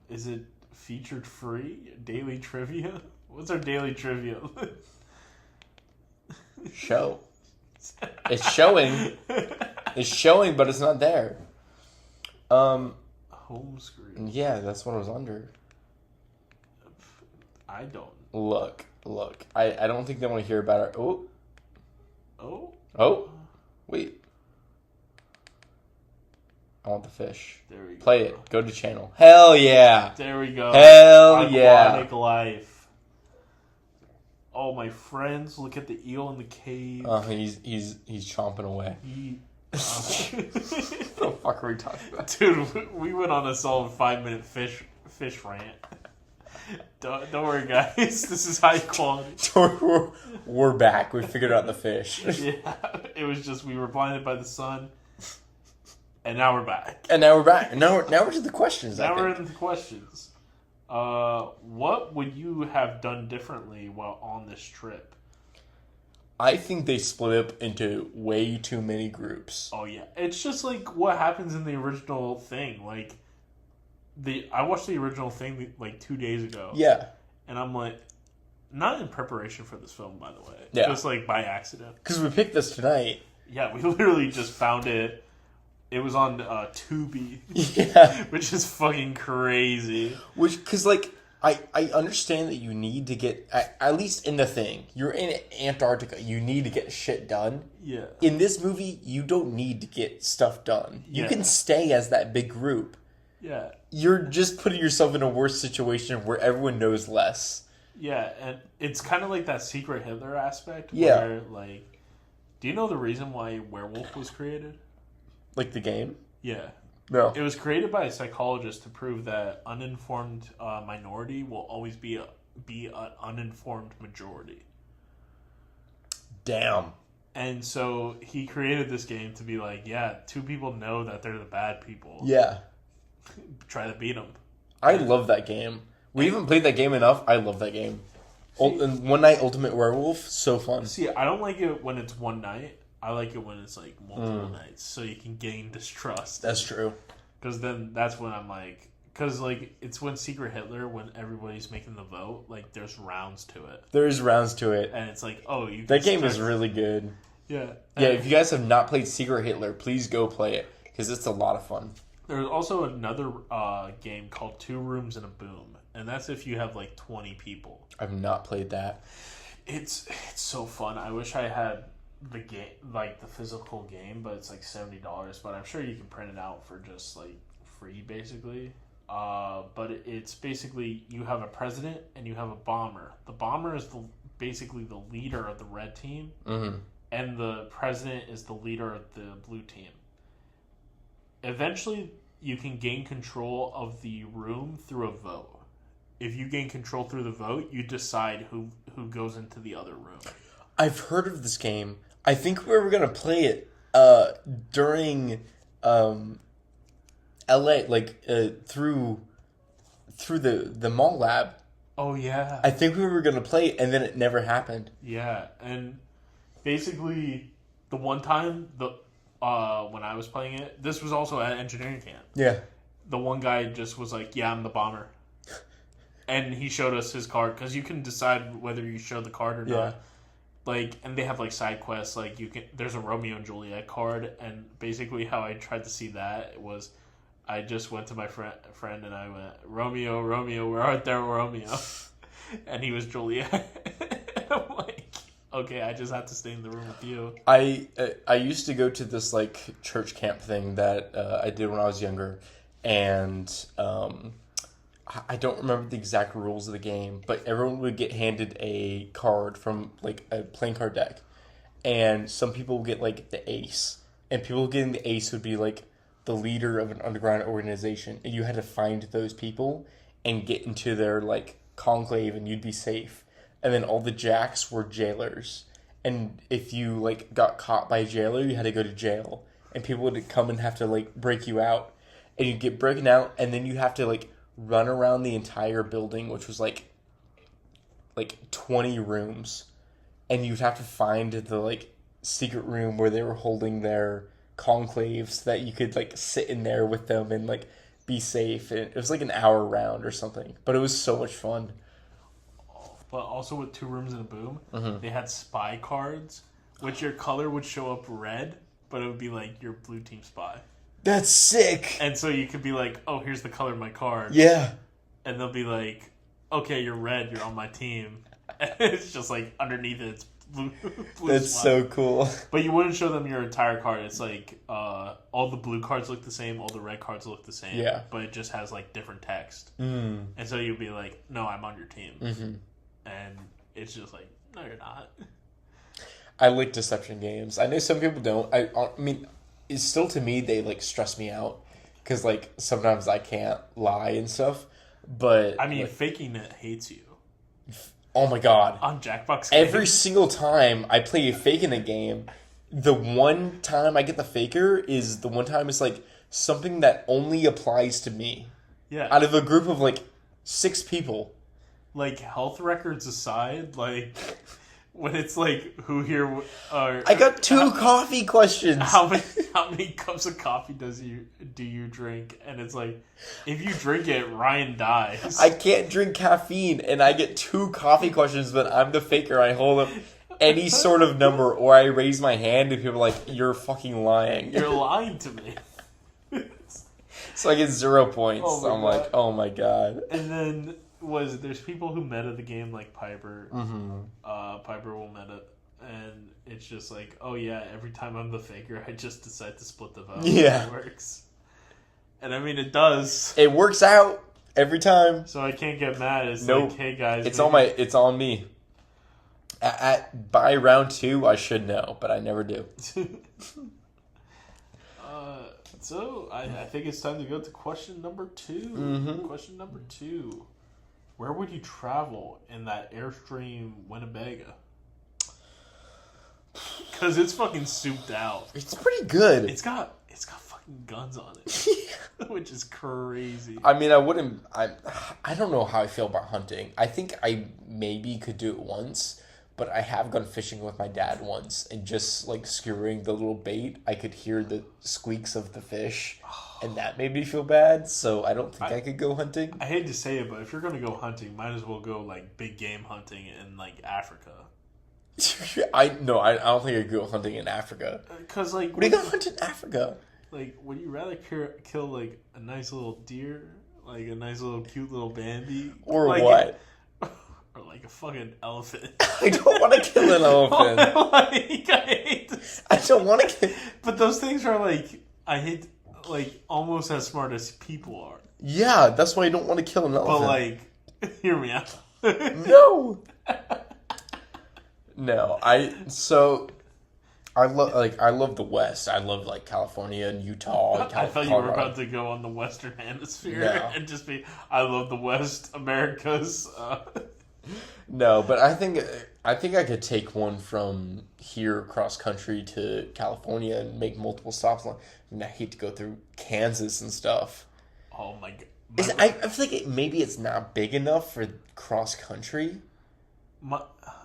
Is it featured free? Daily trivia? What's our daily trivia? Show. It's showing. It's showing, but it's not there. Home screen. Yeah, that's what I was under. I don't. Look. I don't think they want to hear about it. Oh. Wait. I want the fish. There we go. Play it. Go to channel. Hell yeah. There we go. Hell yeah. Aquatic life. Oh, my friends, look at the eel in the cave. He's chomping away. What the fuck are we talking about? Dude, we went on a solid 5-minute fish rant. Don't worry, guys. This is high quality. We're back. We figured out the fish. Yeah, it was just we were blinded by the sun, and now we're back. Now we're to the questions. Now we're into the questions. What would you have done differently while on this trip? I think they split up into way too many groups. Oh yeah, it's just like what happens in the original thing. Like I watched the original thing like 2 days ago. Yeah, and I'm like, not in preparation for this film, by the way. Yeah, just like by accident. Because we picked this tonight. Yeah, we literally just found it. It was on Tubi. Yeah, which is fucking crazy. Because like. I understand that you need to get, at least in the thing, you're in Antarctica, you need to get shit done. Yeah. In this movie, you don't need to get stuff done. You can stay as that big group. Yeah. You're just putting yourself in a worse situation where everyone knows less. Yeah, and it's kind of like that Secret Hitler aspect. Yeah. Where, like, do you know the reason why Werewolf was created? Like the game? Yeah. No. It was created by a psychologist to prove that uninformed minority will always be an uninformed majority. Damn. And so he created this game to be like, yeah, 2 people know that they're the bad people. Yeah. Try to beat them. I love that game. We haven't played that game enough. I love that game. One Night Ultimate Werewolf, so fun. See, I don't like it when it's one night. I like it when it's like multiple nights, so you can gain distrust. That's true. Because then that's when I'm like, because like it's when Secret Hitler, when everybody's making the vote, like there's rounds to it. There is rounds to it, and it's like, oh, you. That game is really good. Yeah. Yeah. If you guys have not played Secret Hitler, please go play it because it's a lot of fun. There's also another game called 2 Rooms and a Boom, and that's if you have like 20 people. I've not played that. It's so fun. I wish I had the game, like the physical game, but it's like $70. But I'm sure you can print it out for just like free, basically. But it's basically you have a president and you have a bomber. The bomber is basically the leader of the red team, and the president is the leader of the blue team. Eventually, you can gain control of the room through a vote. If you gain control through the vote, you decide who goes into the other room. I've heard of this game. I think we were gonna play it during LA, like through the mall lab. Oh yeah. I think we were gonna play it, and then it never happened. Yeah, and basically the one time when I was playing it, this was also at engineering camp. Yeah. The one guy just was like, "Yeah, I'm the bomber," and he showed us his card because you can decide whether you show the card or not. Like, and they have like side quests. Like there's a Romeo and Juliet card, and basically how I tried to see that was, I just went to my friend and I went, Romeo, where art thou, Romeo? And he was Juliet. And I'm like, Okay, I just have to stay in the room with you. I used to go to this like church camp thing that I did when I was younger, and I don't remember the exact rules of the game, but everyone would get handed a card from like a playing card deck, and some people would get like the ace, and people getting the ace would be like the leader of an underground organization, and you had to find those people and get into their like conclave, and you'd be safe. And then all the jacks were jailers, and if you like got caught by a jailer, you had to go to jail, and people would come and have to like break you out, and you'd get broken out, and then you have to like run around the entire building, which was like 20 rooms, and you'd have to find the like secret room where they were holding their conclaves so that you could like sit in there with them and like be safe. And it was like an hour round or something, but it was so much fun. But also with 2 rooms and a boom, they had spy cards, which your color would show up red, but it would be like your blue team spy. That's sick. And so you could be like, oh, here's the color of my card. Yeah. And they'll be like, okay, you're red, you're on my team. And it's just like underneath it's blue That's spy. so cool. But you wouldn't show them your entire card. It's like all the blue cards look the same, all the red cards look the same. Yeah. But it just has like different text. Mm. And so you'll be like, no, I'm on your team. Mm-hmm. And it's just like, no, you're not. I like deception games. I know some people don't. I mean, it's still to me they like stress me out because like sometimes I can't lie and stuff. But I mean, like, faking it hates you. oh my god! On Jackbox games. Every single time I play a fake in a game, the one time I get the faker is the one time it's like something that only applies to me. Yeah. Out of a group of like 6 people. Like, health records aside, like, when it's like, who here are... I got 2 coffee questions. How many cups of coffee do you drink? And it's like, if you drink it, Ryan dies. I can't drink caffeine, and I get 2 coffee questions, but I'm the faker. I hold up any sort of number, or I raise my hand, and people are like, you're fucking lying. You're lying to me. So I get 0 points. Oh my So I'm God. like, oh my god. And then... there's people who meta the game like Piper. Mm-hmm. Piper will meta, and it's just like, oh yeah, every time I'm the faker, I just decide to split the vote. Yeah. It works. And I mean, it does. It works out every time. So I can't get mad. It's Nope. like, hey guys, It's on me. By round 2, I should know, but I never do. So I think it's time to go to question number 2. Mm-hmm. Question number 2. Where would you travel in that Airstream Winnebago? Because it's fucking souped out. It's pretty good. It's got fucking guns on it, which is crazy. I mean, I don't know how I feel about hunting. I think I maybe could do it once, but I have gone fishing with my dad once, and just like skewering the little bait, I could hear the squeaks of the fish, and that made me feel bad. So I don't think I could go hunting. I hate to say it, but if you're gonna go hunting, might as well go like big game hunting in like Africa. I don't think I'd go hunting in Africa. Because like, What are you gonna hunt in Africa? like, would you rather kill like a nice little deer, like a nice little cute little Bambi, Or like, what? or like a fucking elephant? I don't want to kill an elephant. Like, I hate this. I don't want to kill... But those things are like, I hate, like, almost as smart as people are. Yeah, that's why I don't want to kill an elephant. But like, hear me out. No. No, I love the West. I love like California and Utah. I thought you were about to go on the Western Hemisphere and just be, I love the West, America's. No, but I think I could take one from here across country to California and make multiple stops. I mean, I hate to go through Kansas and stuff. Oh my god! I feel like maybe it's not big enough for cross country.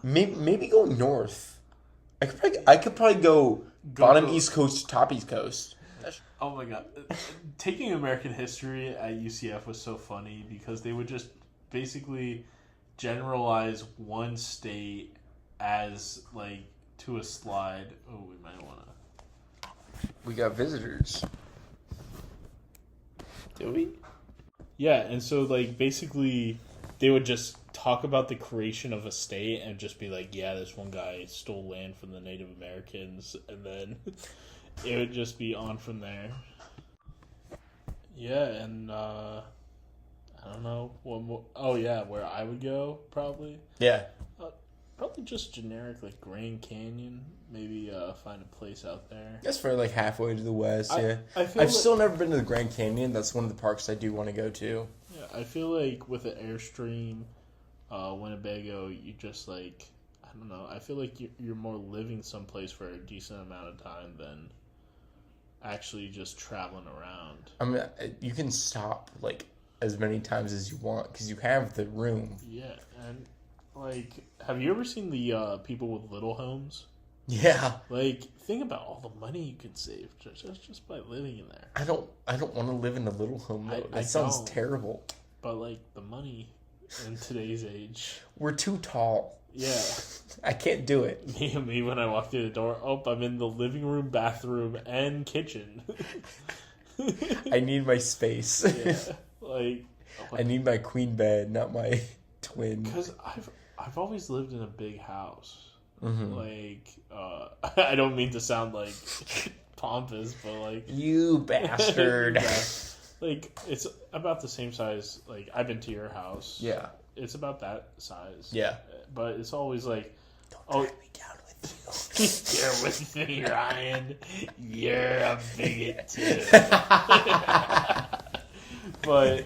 Maybe go north. I could probably go bottom East Coast to top East Coast. Oh my god! Taking American history at UCF was so funny because they would just basically generalize one state as like to a slide. Oh, we might want to. We got visitors. Do we? Yeah, and so like basically they would just talk about the creation of a state and just be like, yeah, this one guy stole land from the Native Americans, and then it would just be on from there. Yeah, and I don't know what more. Oh yeah, where I would go probably. Yeah. Probably just generic, like Grand Canyon. Maybe find a place out there. That's for like halfway to the west. Yeah, I've still never been to the Grand Canyon. That's one of the parks I do want to go to. Yeah, I feel like with the Airstream, Winnebago, you just like, I don't know. I feel like you're more living someplace for a decent amount of time than actually just traveling around. I mean, you can stop like as many times as you want because you have the room. Yeah, and like, have you ever seen the people with little homes? Yeah. Like, think about all the money you could save just by living in there. I don't want to live in a little home though. That sounds terrible. But like the money in today's age, we're too tall. Yeah, I can't do it. Me when I walk through the door. Oh, I'm in the living room, bathroom, and kitchen. I need my space. Yeah, like I need my queen bed, not my twin. Because I've always lived in a big house. Mm-hmm. Like, I don't mean to sound like pompous, but like you bastard. Like, it's about the same size. Like, I've been to your house. Yeah, it's about that size. Yeah, but it's always like, don't drag me down with you. You're with me, Ryan. You're a bigot too. But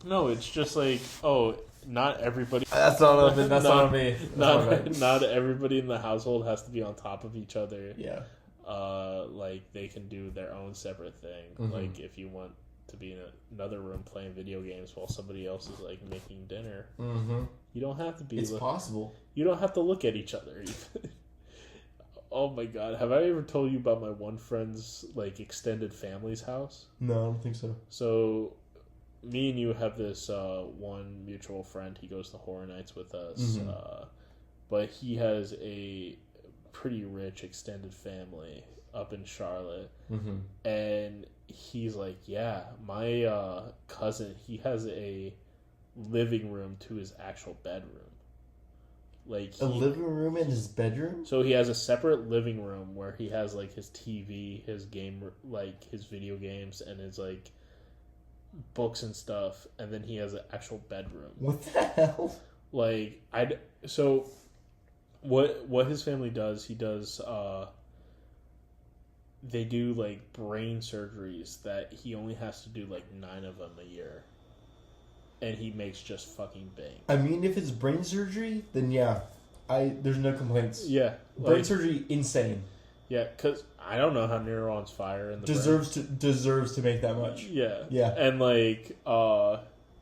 no, it's just like, oh. Not everybody. That's not on me. That's not on me. Not everybody in the household has to be on top of each other. Yeah. Like they can do their own separate thing. Mm-hmm. Like if you want to be in another room playing video games while somebody else is like making dinner, mm-hmm. You don't have to be. It's possible. You don't have to look at each other. Oh my god! Have I ever told you about my one friend's like extended family's house? No, I don't think so. So. Me and you have this one mutual friend. He goes to Horror Nights with us. Mm-hmm. But he has a pretty rich extended family up in Charlotte. Mm-hmm. And he's like, yeah, my cousin, he has a living room to his actual bedroom. Like a living room in his bedroom? So he has a separate living room where he has like his TV, his game, like his video games, and his like books and stuff, and then he has an actual bedroom. What the hell? Like so what his family does, he does they do like brain surgeries that he only has to do like 9 of them a year, and he makes just fucking bank. I mean, if it's brain surgery, then yeah, there's no complaints. Yeah, brain surgery, insane. Yeah, because I don't know how neurons fire in the brain. Deserves to make that much. Yeah. Yeah. And like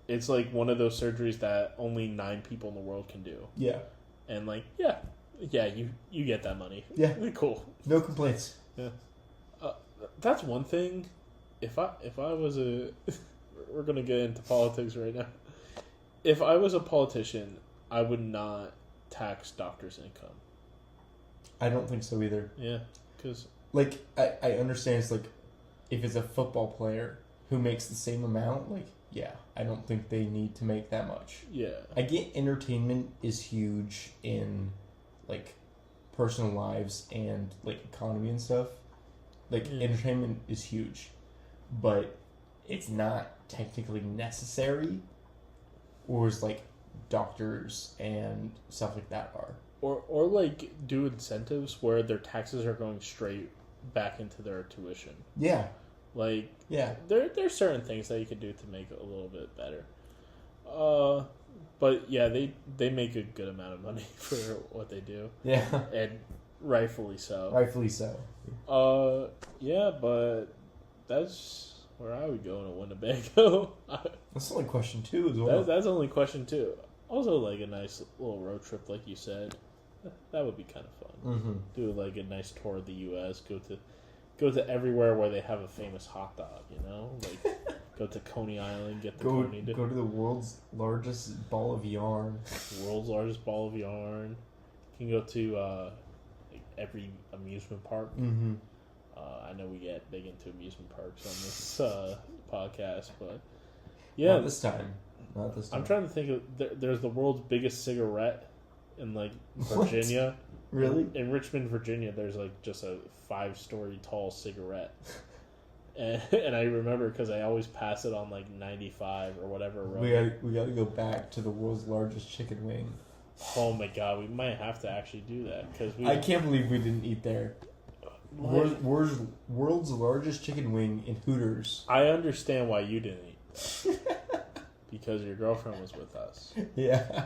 it's like one of those surgeries that only 9 people in the world can do. Yeah. And like you get that money. Yeah. Cool. No complaints. Yeah. That's one thing. If I was we're gonna get into politics right now. If I was a politician, I would not tax doctors' income. I don't think so either. Yeah, because like I understand it's like if it's a football player who makes the same amount, like yeah, I don't think they need to make that much. Yeah, I get entertainment is huge in like personal lives and like economy and stuff. Like entertainment is huge, but it's not technically necessary, whereas like doctors and stuff like that are. Or like do incentives where their taxes are going straight back into their tuition. Yeah. Like yeah, there's certain things that you could do to make it a little bit better. But yeah, they make a good amount of money for what they do. Yeah. And rightfully so. Rightfully so. Yeah, but that's where I would go in a Winnebago. That's only question 2 as well. That's only question 2. Also, like a nice little road trip, like you said. That would be kind of fun. Mm-hmm. Do like a nice tour of the U.S. Go to everywhere where they have a famous hot dog. You know, like go to Coney Island, get the Coney. Go to the world's largest ball of yarn. World's largest ball of yarn. You can go to every amusement park. Mm-hmm. I know we get big into amusement parks on this podcast, but yeah, not this time. Not this time. I'm trying to think of. There's the world's biggest cigarette in like Virginia. Really? In Richmond, Virginia, there's like just a 5-story tall cigarette. And I remember because I always pass it on like 95 or whatever road. We got to go back to the world's largest chicken wing. Oh my god, we might have to actually do that because I can't believe we didn't eat there. World's largest chicken wing in Hooters. I understand why you didn't eat because your girlfriend was with us. Yeah.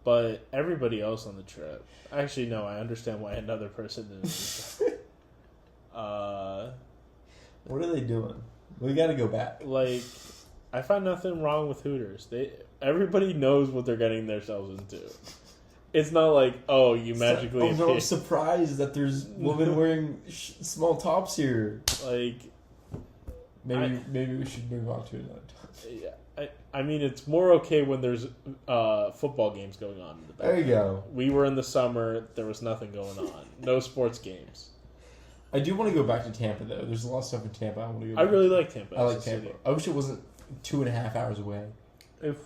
But everybody else on the trip, actually no, I understand why another person didn't eat. What are they doing? We got to go back. Like, I find nothing wrong with Hooters. Everybody knows what they're getting themselves into. It's not like, oh, you magically... no, I'm surprised that there's women wearing small tops here. Like... Maybe we should move on to another topic. Yeah, I mean, it's more okay when there's football games going on in the background. There you go. We were in the summer. There was nothing going on. No sports games. I do want to go back to Tampa, though. There's a lot of stuff in Tampa I want to go back I really like Tampa. I like Tampa. City. I wish it wasn't 2.5 hours away. If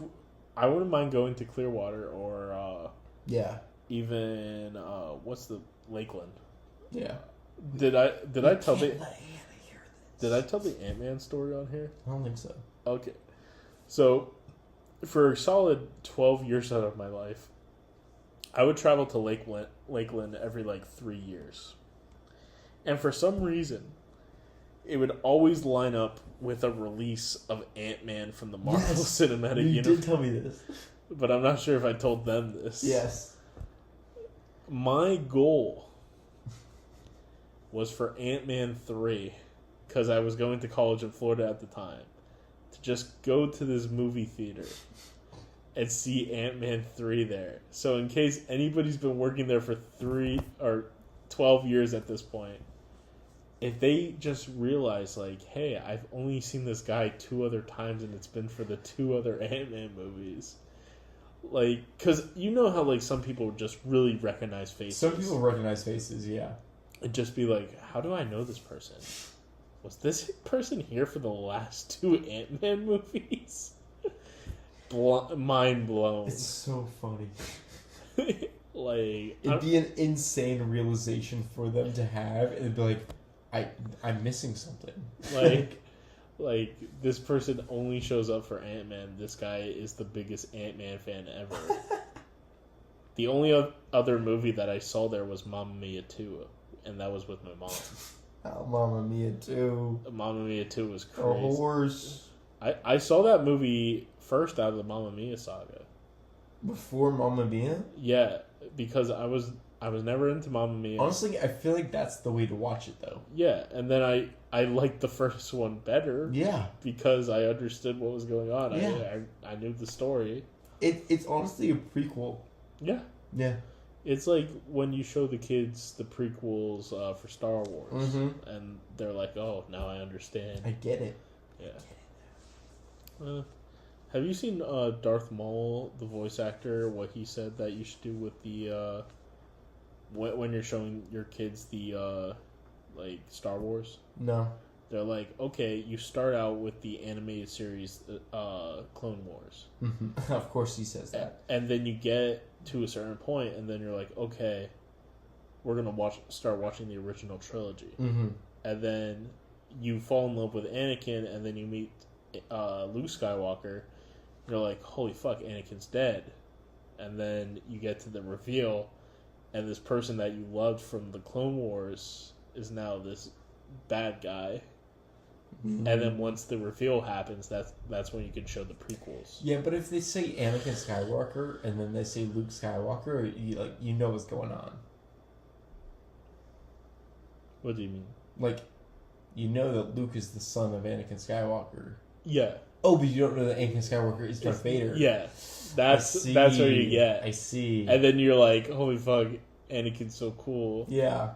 I wouldn't mind going to Clearwater or... yeah. Even what's the Lakeland? Yeah. Did I tell the Ant-Man story on here? I don't think so. Okay. So for a solid 12 years out of my life, I would travel to Lakeland every like 3 years. And for some reason, it would always line up with a release of Ant-Man from the Marvel Cinematic Universe. You did tell me this. But I'm not sure if I told them this. Yes. My goal was for Ant-Man 3, because I was going to college in Florida at the time, to just go to this movie theater and see Ant-Man 3 there. So in case anybody's been working there for 3 or 12 years at this point, if they just realize, like, hey, I've only seen this guy 2 other times and it's been for the 2 other Ant-Man movies. Like, because you know how, like, some people just really recognize faces. Some people recognize faces, yeah. And just be like, how do I know this person? Was this person here for the last 2 Ant-Man movies? Mind blown. It's so funny. Like, it'd be an insane realization for them to have. It'd be like, I'm missing something. Like, this person only shows up for Ant-Man. This guy is the biggest Ant-Man fan ever. The only other movie that I saw there was Mamma Mia 2, and that was with my mom. Oh, Mamma Mia 2. Mamma Mia 2 was crazy. A horse. I saw that movie first out of the Mamma Mia saga. Before Mamma Mia? Yeah, because I was never into Mamma Mia. Honestly, I feel like that's the way to watch it, though. Yeah, and then I liked the first one better. Yeah. Because I understood what was going on. Yeah. I knew the story. It's honestly a prequel. Yeah. Yeah. It's like when you show the kids the prequels for Star Wars. Mm-hmm. And they're like, oh, now I understand. I get it. Yeah. Have you seen Darth Maul, the voice actor, what he said that you should do with the... when you're showing your kids the like Star Wars? No. They're like, okay, you start out with the animated series Clone Wars. Mm-hmm. Of course he says that. And then you get to a certain point, and then you're like, okay, we're gonna start watching the original trilogy. Mm-hmm. And then you fall in love with Anakin, and then you meet Luke Skywalker. You're like, holy fuck, Anakin's dead. And then you get to the reveal, and this person that you loved from the Clone Wars is now this bad guy. Mm-hmm. And then once the reveal happens, that's when you can show the prequels. Yeah, but if they say Anakin Skywalker and then they say Luke Skywalker, you know what's going on. What do you mean? Like, you know that Luke is the son of Anakin Skywalker. Yeah. Oh, but you don't know that Anakin Skywalker is Darth Vader. Yeah. That's what you get. I see. And then you're like, holy fuck, Anakin's so cool. Yeah.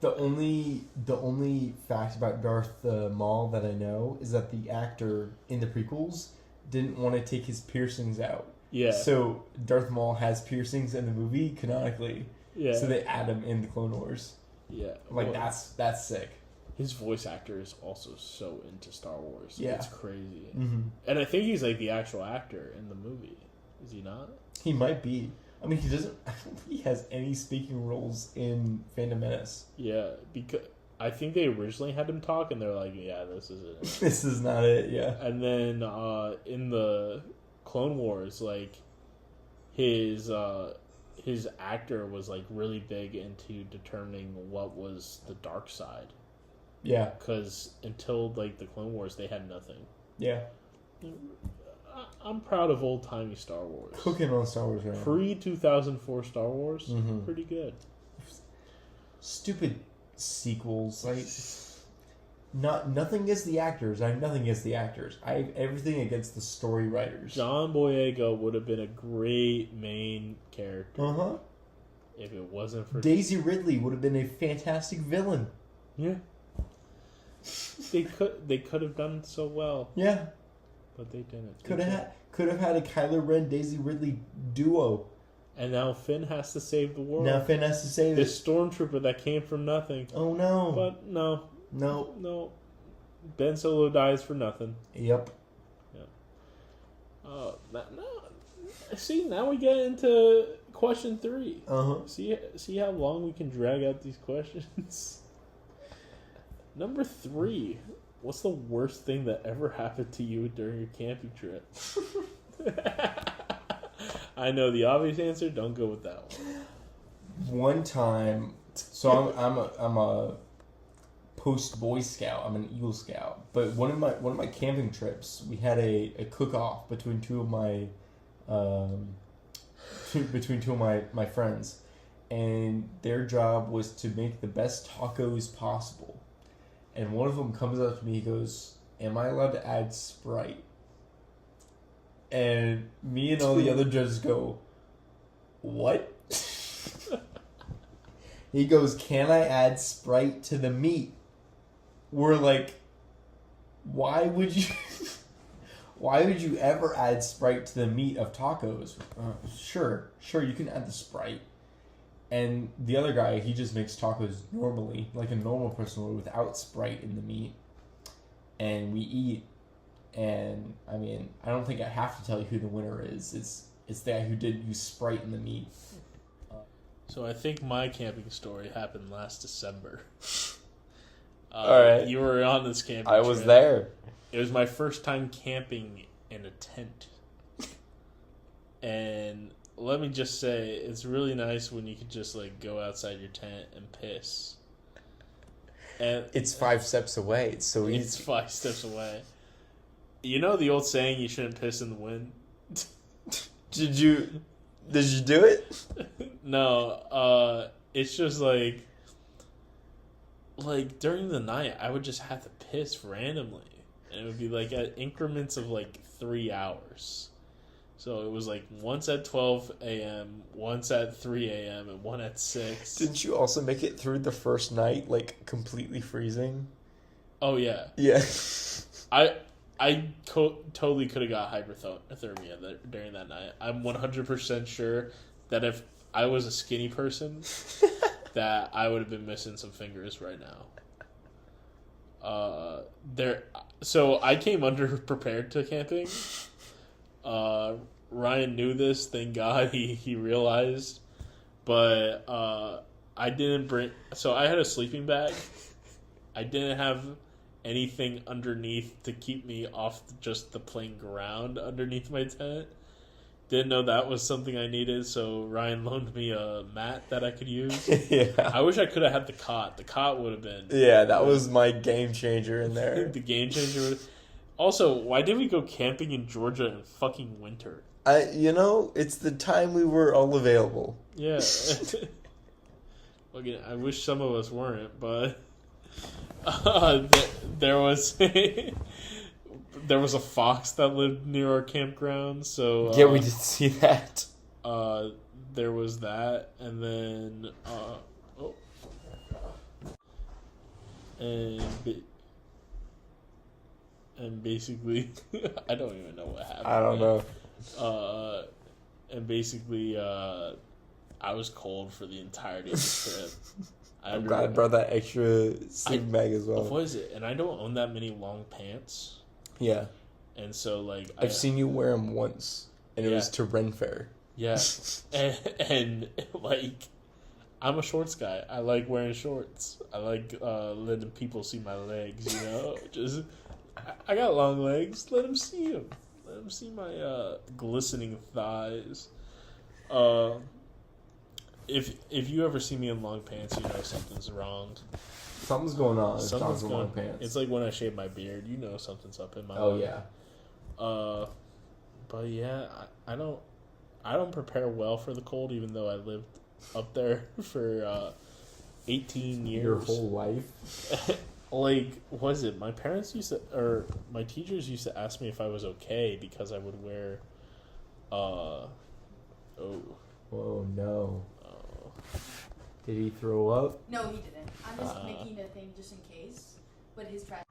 The only fact about Darth Maul that I know is that the actor in the prequels didn't want to take his piercings out. Yeah. So Darth Maul has piercings in the movie canonically. Yeah. So they add him in the Clone Wars. Yeah. Like, that's sick. His voice actor is also so into Star Wars. Yeah. It's crazy. Mm-hmm. And I think he's like the actual actor in the movie. Is he not? He might be. I mean, he doesn't. I don't think he has any speaking roles in Phantom Menace. Yeah, because I think they originally had him talk, and they're like, "Yeah, this is it." This is not it. Yeah. And then in the Clone Wars, like his actor was like really big into determining what was the dark side. Yeah. Because until like the Clone Wars, they had nothing. Yeah. I'm proud of old timey Star Wars. Cooking on Star Wars right now. Pre 2004 Star Wars, pretty good. Stupid sequels, like nothing against the actors. I have nothing against the actors. I have everything against the story writers. John Boyega would have been a great main character. If it wasn't for Daisy Ridley would have been a fantastic villain. Yeah. They could have done it so well. Yeah. But they didn't. Could have had a Kylo Ren Daisy Ridley duo. And now Finn has to save the world. Now Finn has to save this stormtrooper that came from nothing. Oh no! But no. Ben Solo dies for nothing. Yep. See, now we get into question 3. See how long we can drag out these questions. Number 3. What's the worst thing that ever happened to you during your camping trip? I know the obvious answer. Don't go with that one. One time, so I'm a post Boy Scout. I'm an Eagle Scout. But one of my camping trips, we had a cook off between two of my my friends, and their job was to make the best tacos possible. And one of them comes up to me, he goes, "Am I allowed to add Sprite?" And me and all the other judges go, "What?" He goes, "Can I add Sprite to the meat?" We're like, why would you ever add Sprite to the meat of tacos? Sure, you can add the Sprite. And the other guy, he just makes tacos normally, like a normal person would, without Sprite in the meat. And we eat. And, I mean, I don't think I have to tell you who the winner is. It's the guy who did use Sprite in the meat. So I think my camping story happened last December. Alright. You were on this camping I was trip. there. It was my first time camping in a tent. And let me just say, it's really nice when you can just like go outside your tent and piss. And it's 5 steps away. It's so easy. It's 5 steps away. You know the old saying, you shouldn't piss in the wind? Did you do it? No, it's just like during the night, I would just have to piss randomly. And it would be like at increments of like 3 hours. So it was like once at 12 a.m., once at 3 a.m., and one at 6. Didn't you also make it through the first night, like, completely freezing? Oh, yeah. Yeah. I totally could have got hypothermia during that night. I'm 100% sure that if I was a skinny person, that I would have been missing some fingers right now. So I came underprepared to camping. Ryan knew this. Thank God he realized. But I didn't bring. So I had a sleeping bag. I didn't have anything underneath to keep me off just the plain ground underneath my tent. Didn't know that was something I needed, so Ryan loaned me a mat that I could use. Yeah. I wish I could have had the cot. The cot would have been... Yeah, that was my game changer in there. The game changer. Also, why did we go camping in Georgia in fucking winter? It's the time we were all available. Yeah. Again, I wish some of us weren't, but... there was a fox that lived near our campground, so yeah, we did see that. There was that, and then and basically I don't even know what happened. I don't know. And basically I was cold for the entirety of the trip. I'm glad I brought that extra sleeping bag as well. What is it? And I don't own that many long pants. Yeah. And so, like... I've seen you wear them once, and it was to Ren Fair. Yeah. and, like, I'm a shorts guy. I like wearing shorts. I like letting people see my legs, you know? Just... I got long legs. Let them see them. Let them see my glistening thighs. If you ever see me in long pants, you know something's wrong. Something's going on. Something's in long pants. It's like when I shave my beard. You know something's up in my life. life. Yeah. But yeah, I don't prepare well for the cold, even though I lived up there for 18 years. Your whole life. Like, what is it? My parents used to, or my teachers used to ask me if I was okay because I would wear, Oh no. Did he throw up? No, he didn't. I'm just making a thing just in case. But his trash.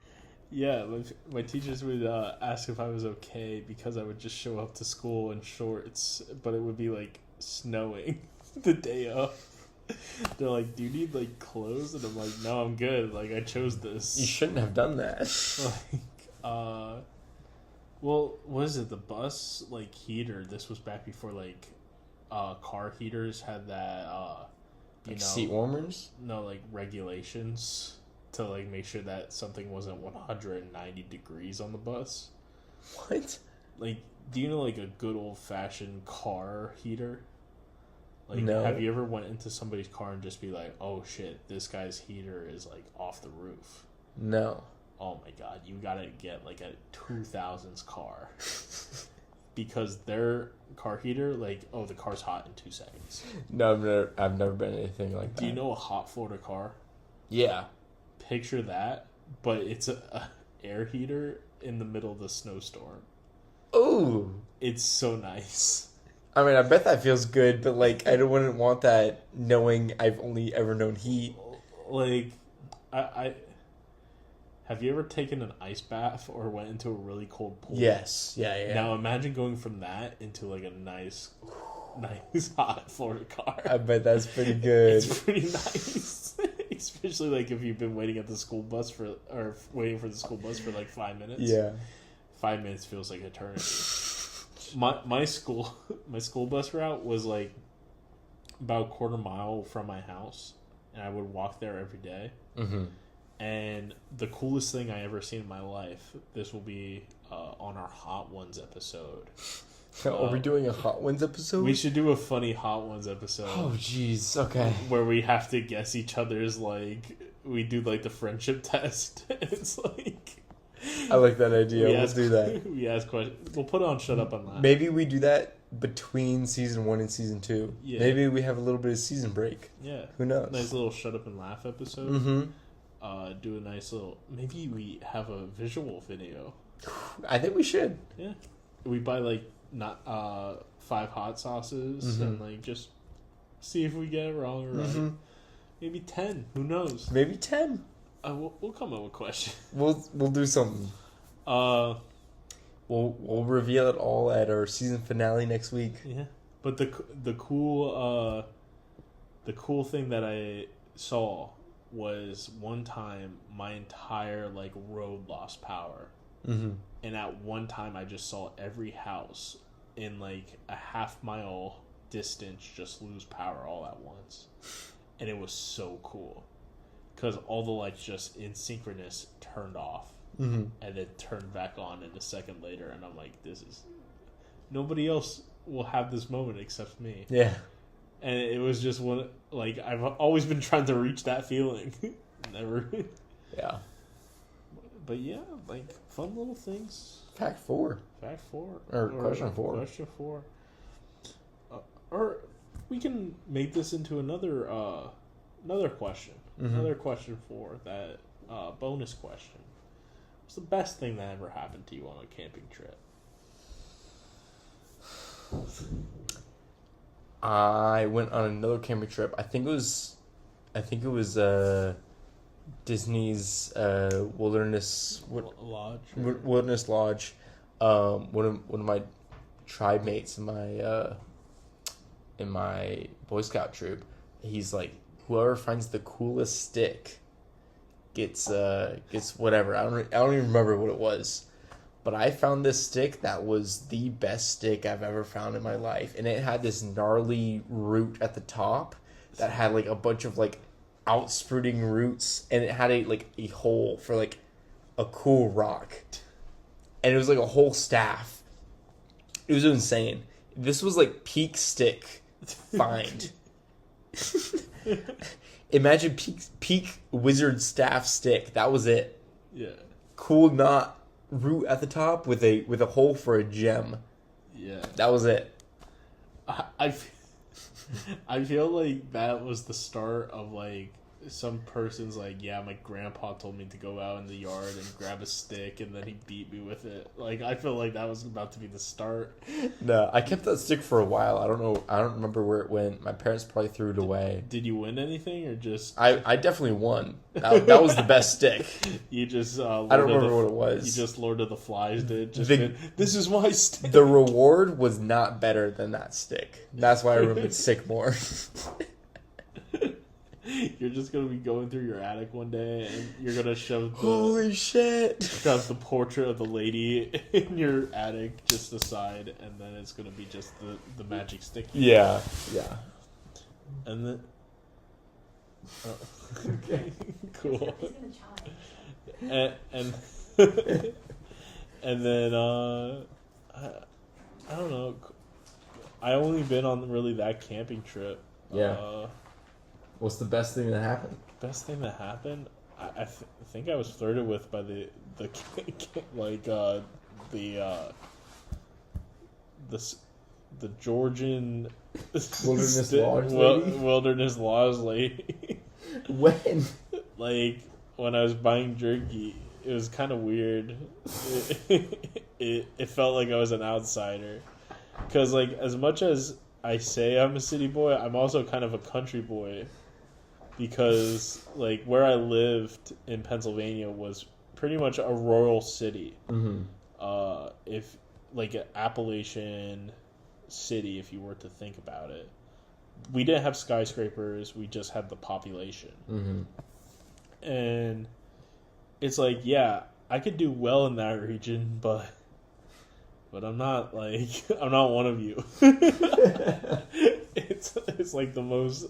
Yeah, my teachers would ask if I was okay because I would just show up to school in shorts, but it would be like snowing the day of. They're like, "Do you need like clothes?" And I'm like, "No, I'm good. Like I chose this." You shouldn't have done that. Well, what is it? The bus like heater. This was back before like car heaters had that. You know, seat warmers? No, like regulations to like make sure that something wasn't 190 degrees on the bus. What? Like, do you know like a good old fashioned car heater? Like, no. Have you ever went into somebody's car and just be like, "Oh shit, this guy's heater is like off the roof"? No. Oh my god, you gotta get like a 2000s car. Because their car heater, like, oh, the car's hot in 2 seconds. No, I've never been anything like that. Do you know a hot Florida car? Yeah. Picture that, but it's a air heater in the middle of the snowstorm. Ooh. It's so nice. I mean, I bet that feels good, but, like, I wouldn't want that knowing I've only ever known heat. Like, I have you ever taken an ice bath or went into a really cold pool? Yes. Yeah. Now imagine going from that into, like, a nice hot Florida car. I bet that's pretty good. It's pretty nice. Especially, like, if you've been waiting for the school bus for, like, 5 minutes. Yeah. 5 minutes feels like eternity. My school bus route was like about a quarter mile from my house, and I would walk there every day. Mm-hmm. And the coolest thing I ever seen in my life. This will be on our Hot Ones episode. Are we doing a Hot Ones episode? We should do a funny Hot Ones episode. Oh, jeez. Okay. Where we have to guess each other's, like, we do like the friendship test. It's like. I like that idea. We'll do that. We ask questions. We'll put on Shut Up and Laugh. Maybe we do that between season 1 and season 2. Yeah. Maybe we have a little bit of season break. Yeah. Who knows? Nice little Shut Up and Laugh episode. Mm-hmm. Do a nice little... Maybe we have a visual video. I think we should. Yeah. We buy, like, 5 hot sauces and, like, just see if we get it wrong or right. Mm-hmm. Maybe 10. Who knows? Maybe 10. We'll come up with questions. We'll do something. We'll reveal it all at our season finale next week. Yeah, but the cool thing that I saw was one time my entire like road lost power, mm-hmm. and at one time I just saw every house in like a half-mile distance just lose power all at once, and it was so cool. Because all the lights just in synchronous turned off mm-hmm. and then turned back on a second later. And I'm like, nobody else will have this moment except me. Yeah. And it was just one, like, I've always been trying to reach that feeling. Never. Yeah. But yeah, like, fun little things. Fact 4. Or question 4. Question 4. Or we can make this into another question. Mm-hmm. Another question 4, that bonus question. What's the best thing that ever happened to you on a camping trip? I went on another camping trip. I think it was Disney's Wilderness Lodge. Wilderness Lodge. One of my tribe mates in my Boy Scout troop. He's like whoever finds the coolest stick gets whatever. I don't even remember what it was. But I found this stick that was the best stick I've ever found in my life. And it had this gnarly root at the top that had like a bunch of like outsprouting roots. And it had a hole for like a cool rock. And it was like a whole staff. It was insane. This was like peak stick find. Imagine peak wizard staff stick. That was it. Yeah. Cool knot. Root at the top with a hole for a gem. Yeah, that was it. I feel like that was the start of like some person's like, yeah, my grandpa told me to go out in the yard and grab a stick and then he beat me with it. Like, I feel like that was about to be the start. No, I kept that stick for a while. I don't know. I don't remember where it went. My parents probably threw it away. Did you win anything or just? I definitely won. That was the best stick. You just. I don't remember what it was. You just Lord of the Flies did. This is my stick. The reward was not better than that stick. That's why I remember stick more. You're just gonna be going through your attic one day, and you're gonna shove holy shit! Shove the portrait of the lady in your attic just aside, and then it's gonna be just the magic stick. Yeah. And then, okay, cool. And and then I don't know. I only been on really that camping trip. Yeah. What's the best thing that happened? Best thing that happened? I think I was flirted with by the Georgian wilderness laws lady. When? Like when I was buying jerky, it was kind of weird. It felt like I was an outsider, because like as much as I say I'm a city boy, I'm also kind of a country boy. Because, like, where I lived in Pennsylvania was pretty much a rural city. Mm-hmm. If, like, an Appalachian city, if you were to think about it. We didn't have skyscrapers, we just had the population. Mm-hmm. And it's like, yeah, I could do well in that region, but I'm not, like, I'm not one of you. It's like the most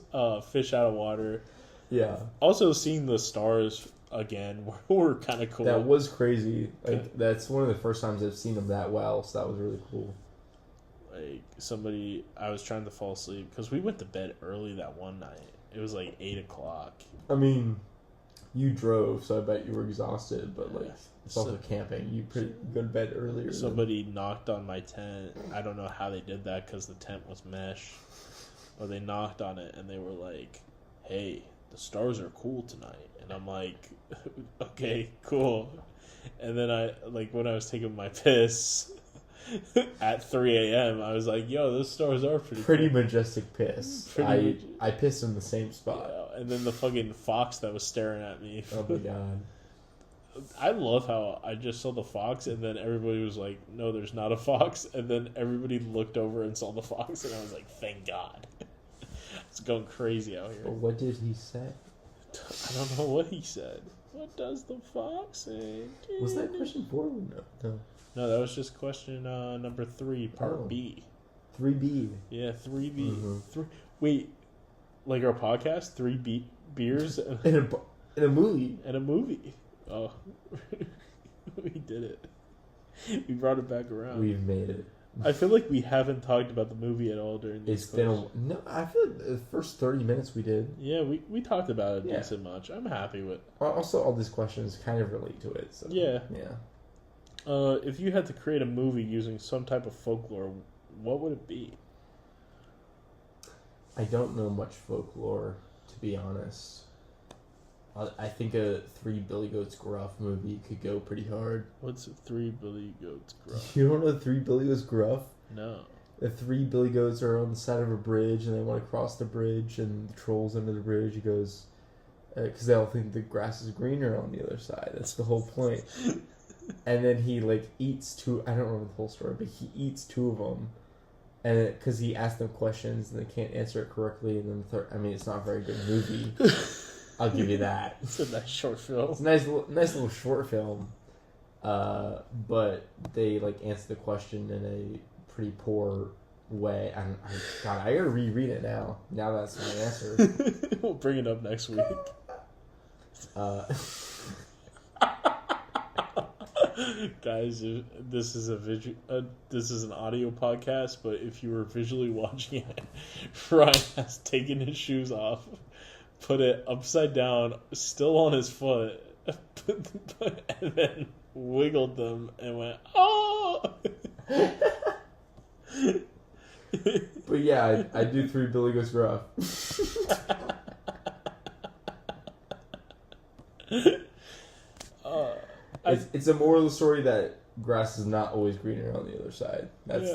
fish out of water. Yeah. Also, seeing the stars again were kind of cool. That was crazy. Like that's one of the first times I've seen them that well, so that was really cool. Like I was trying to fall asleep because we went to bed early that one night. It was like 8:00. I mean, you drove, so I bet you were exhausted. But like, it's also So, camping. You go to bed earlier. Somebody knocked on my tent. I don't know how they did that because the tent was mesh. But they knocked on it and they were like, "Hey, the stars are cool tonight." And I'm like, "Okay, cool." And then when I was taking my piss at 3 a.m., I was like, "Yo, those stars are pretty cool." Majestic piss. I pissed in the same spot. Yeah, and then the fucking fox that was staring at me. Oh my god. I love how I just saw the fox, and then everybody was like, "No, there's not a fox." And then everybody looked over and saw the fox, and I was like, "Thank God." It's going crazy out here. But what did he say? I don't know what he said. What does the fox say? Was that question 4 or no? No, that was just question number 3, part B. 3B. Yeah, 3B. Mm-hmm. Wait, like our podcast? 3 beers? In a movie. And a movie. Oh, we did it. We brought it back around. We've made it. I feel like we haven't talked about the movie at all during this. No. I feel like the first 30 minutes we did. Yeah, we talked about it decent much. I'm happy with. Also, all these questions kind of relate to it. So, yeah. Yeah. If you had to create a movie using some type of folklore, what would it be? I don't know much folklore, to be honest. I think a 3 Billy Goats Gruff movie could go pretty hard. What's 3 Billy Goats Gruff? You don't know 3 Billy Goats Gruff? No. The 3 Billy Goats are on the side of a bridge and they want to cross the bridge, and the troll's under the bridge. He goes, because they all think the grass is greener on the other side. That's the whole point. And then he eats 2. I don't remember the whole story, but he eats 2 of them. and because he asked them questions and they can't answer it correctly, and then the third, I mean, it's not a very good movie. I'll give you that. It's a nice short film. It's a nice little short film, but they like answer the question in a pretty poor way. God, I gotta reread it now. Now that's my answer. We'll bring it up next week. Guys, this is this is an audio podcast, but if you were visually watching it, Ryan has taken his shoes off, put it upside down, still on his foot, and then wiggled them and went, "Oh!" But yeah, I do 3 Billy Goes Gruff. It's a moral of the story that grass is not always greener on the other side. That's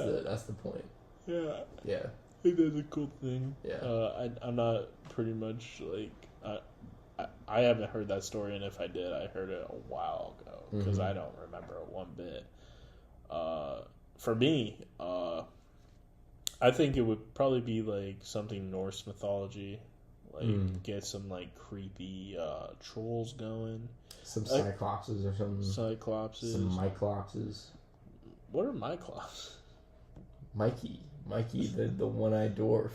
the point. Yeah. Yeah. I think that's a cool thing. Yeah. I'm not pretty much like I haven't heard that story, and if I did, I heard it a while ago because I don't remember it one bit. For me, I think it would probably be like something Norse mythology, like get some like creepy trolls going. Some Cyclopses or something. Cyclopses. Some Myclopses. What are Myclops? Mikey, the one-eyed dwarf.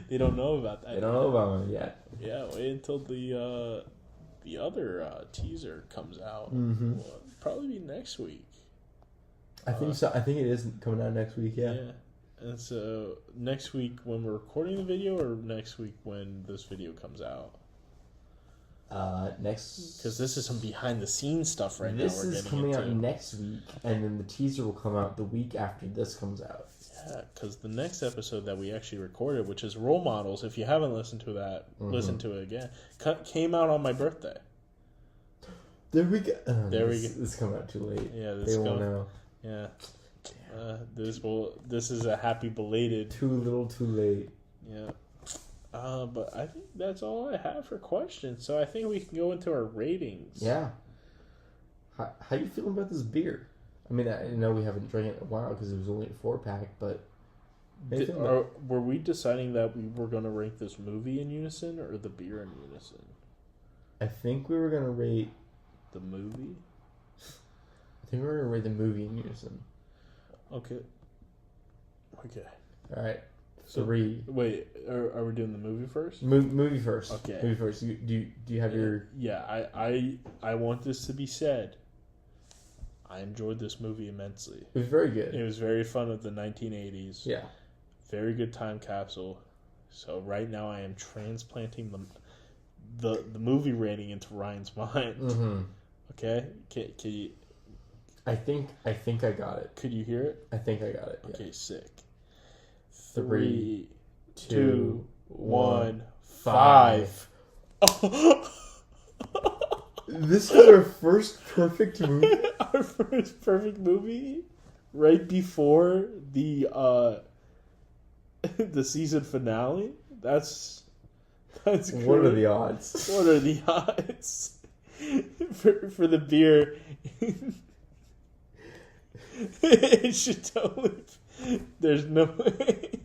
They don't know about that. They don't know about him yet. Yeah, wait until the other teaser comes out. Mm-hmm. Well, probably be next week. I think so. I think it is coming out next week. Yeah. And so next week when we're recording the video, or next week when this video comes out. Next, because this is some behind the scenes stuff right now. This is coming out next week, and then the teaser will come out the week after this comes out. Yeah, because the next episode that we actually recorded, which is Role Models, if you haven't listened to that, listen to it again. Came out on my birthday. There we go. There we go. This is coming out too late. Yeah, they won't know. Yeah. This is a happy belated. Too little, too late. Yeah. But I think that's all I have for questions. So I think we can go into our ratings. Yeah. How you feeling about this beer? I mean, I know we haven't drank it in a while because it was only a 4-pack, but were we deciding that we were going to rank this movie in unison or the beer in unison? I think we were going to rate the movie. I think we were going to rate the movie in unison. Okay. All right. So, 3. Wait, are we doing the movie first? Movie first. Okay. Movie first. Do you have your... Yeah, I want this to be said. I enjoyed this movie immensely. It was very good. It was very fun of the 1980s. Yeah. Very good time capsule. So right now I am transplanting the movie rating into Ryan's mind. Mm-hmm. Okay? Can you... I think I got it. Could you hear it? I think I got it. Yeah. Okay, sick. 3, 2, 1, 5. This is our first perfect movie. Our first perfect movie, right before the the season finale. That's great. What are the odds? What are the odds for the beer? It should totally. There's no way.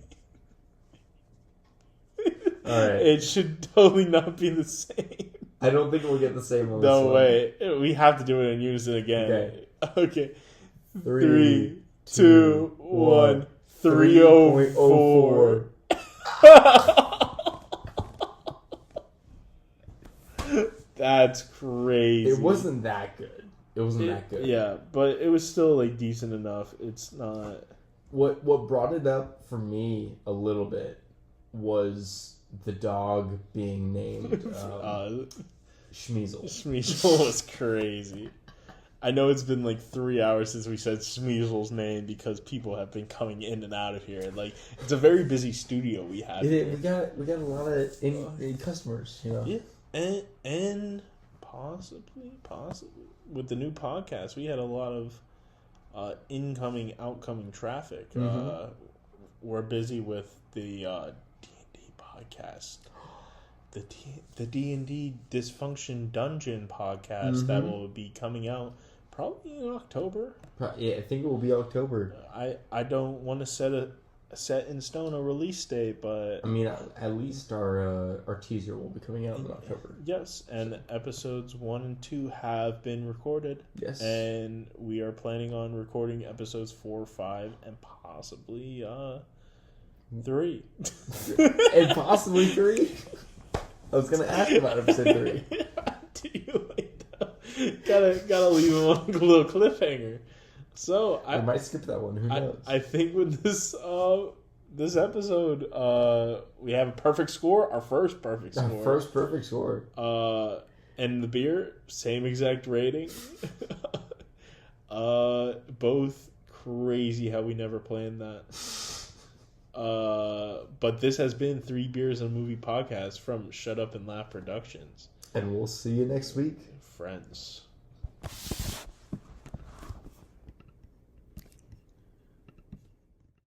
All right. It should totally not be the same. I don't think we'll get the same one. No way. We have to do it in unison again. Okay. 3, 2, 1. 304. That's crazy. It wasn't that good. That good. Yeah, but it was still like decent enough. It's not. What brought it up for me a little bit was the dog being named Schmeasel. Schmeasel was crazy. I know it's been like 3 hours since we said Schmeasel's name because people have been coming in and out of here. Like it's a very busy studio we have. We got a lot of in customers, you know. Yeah, and possibly with the new podcast, we had a lot of incoming, outcoming traffic. Mm-hmm. We're busy with the D&D podcast. The D&D Dysfunction Dungeon podcast that will be coming out Probably in October. Yeah, I think it will be October. I don't want to set in stone a release date, but I mean, at least our teaser will be coming out in October. Yes, and episodes 1 and 2 have been recorded. Yes, and we are planning on recording episodes 4, 5, and possibly 3. And possibly 3. I was gonna ask about episode 3. Gotta leave him on a little cliffhanger. So I might skip that one. Who knows? I think with this episode, we have a perfect score. Our first perfect score. And the beer, same exact rating. Both crazy how we never planned that. But this has been 3 Beers and a Movie podcast from Shut Up and Laugh Productions. And we'll see you next week. Friends.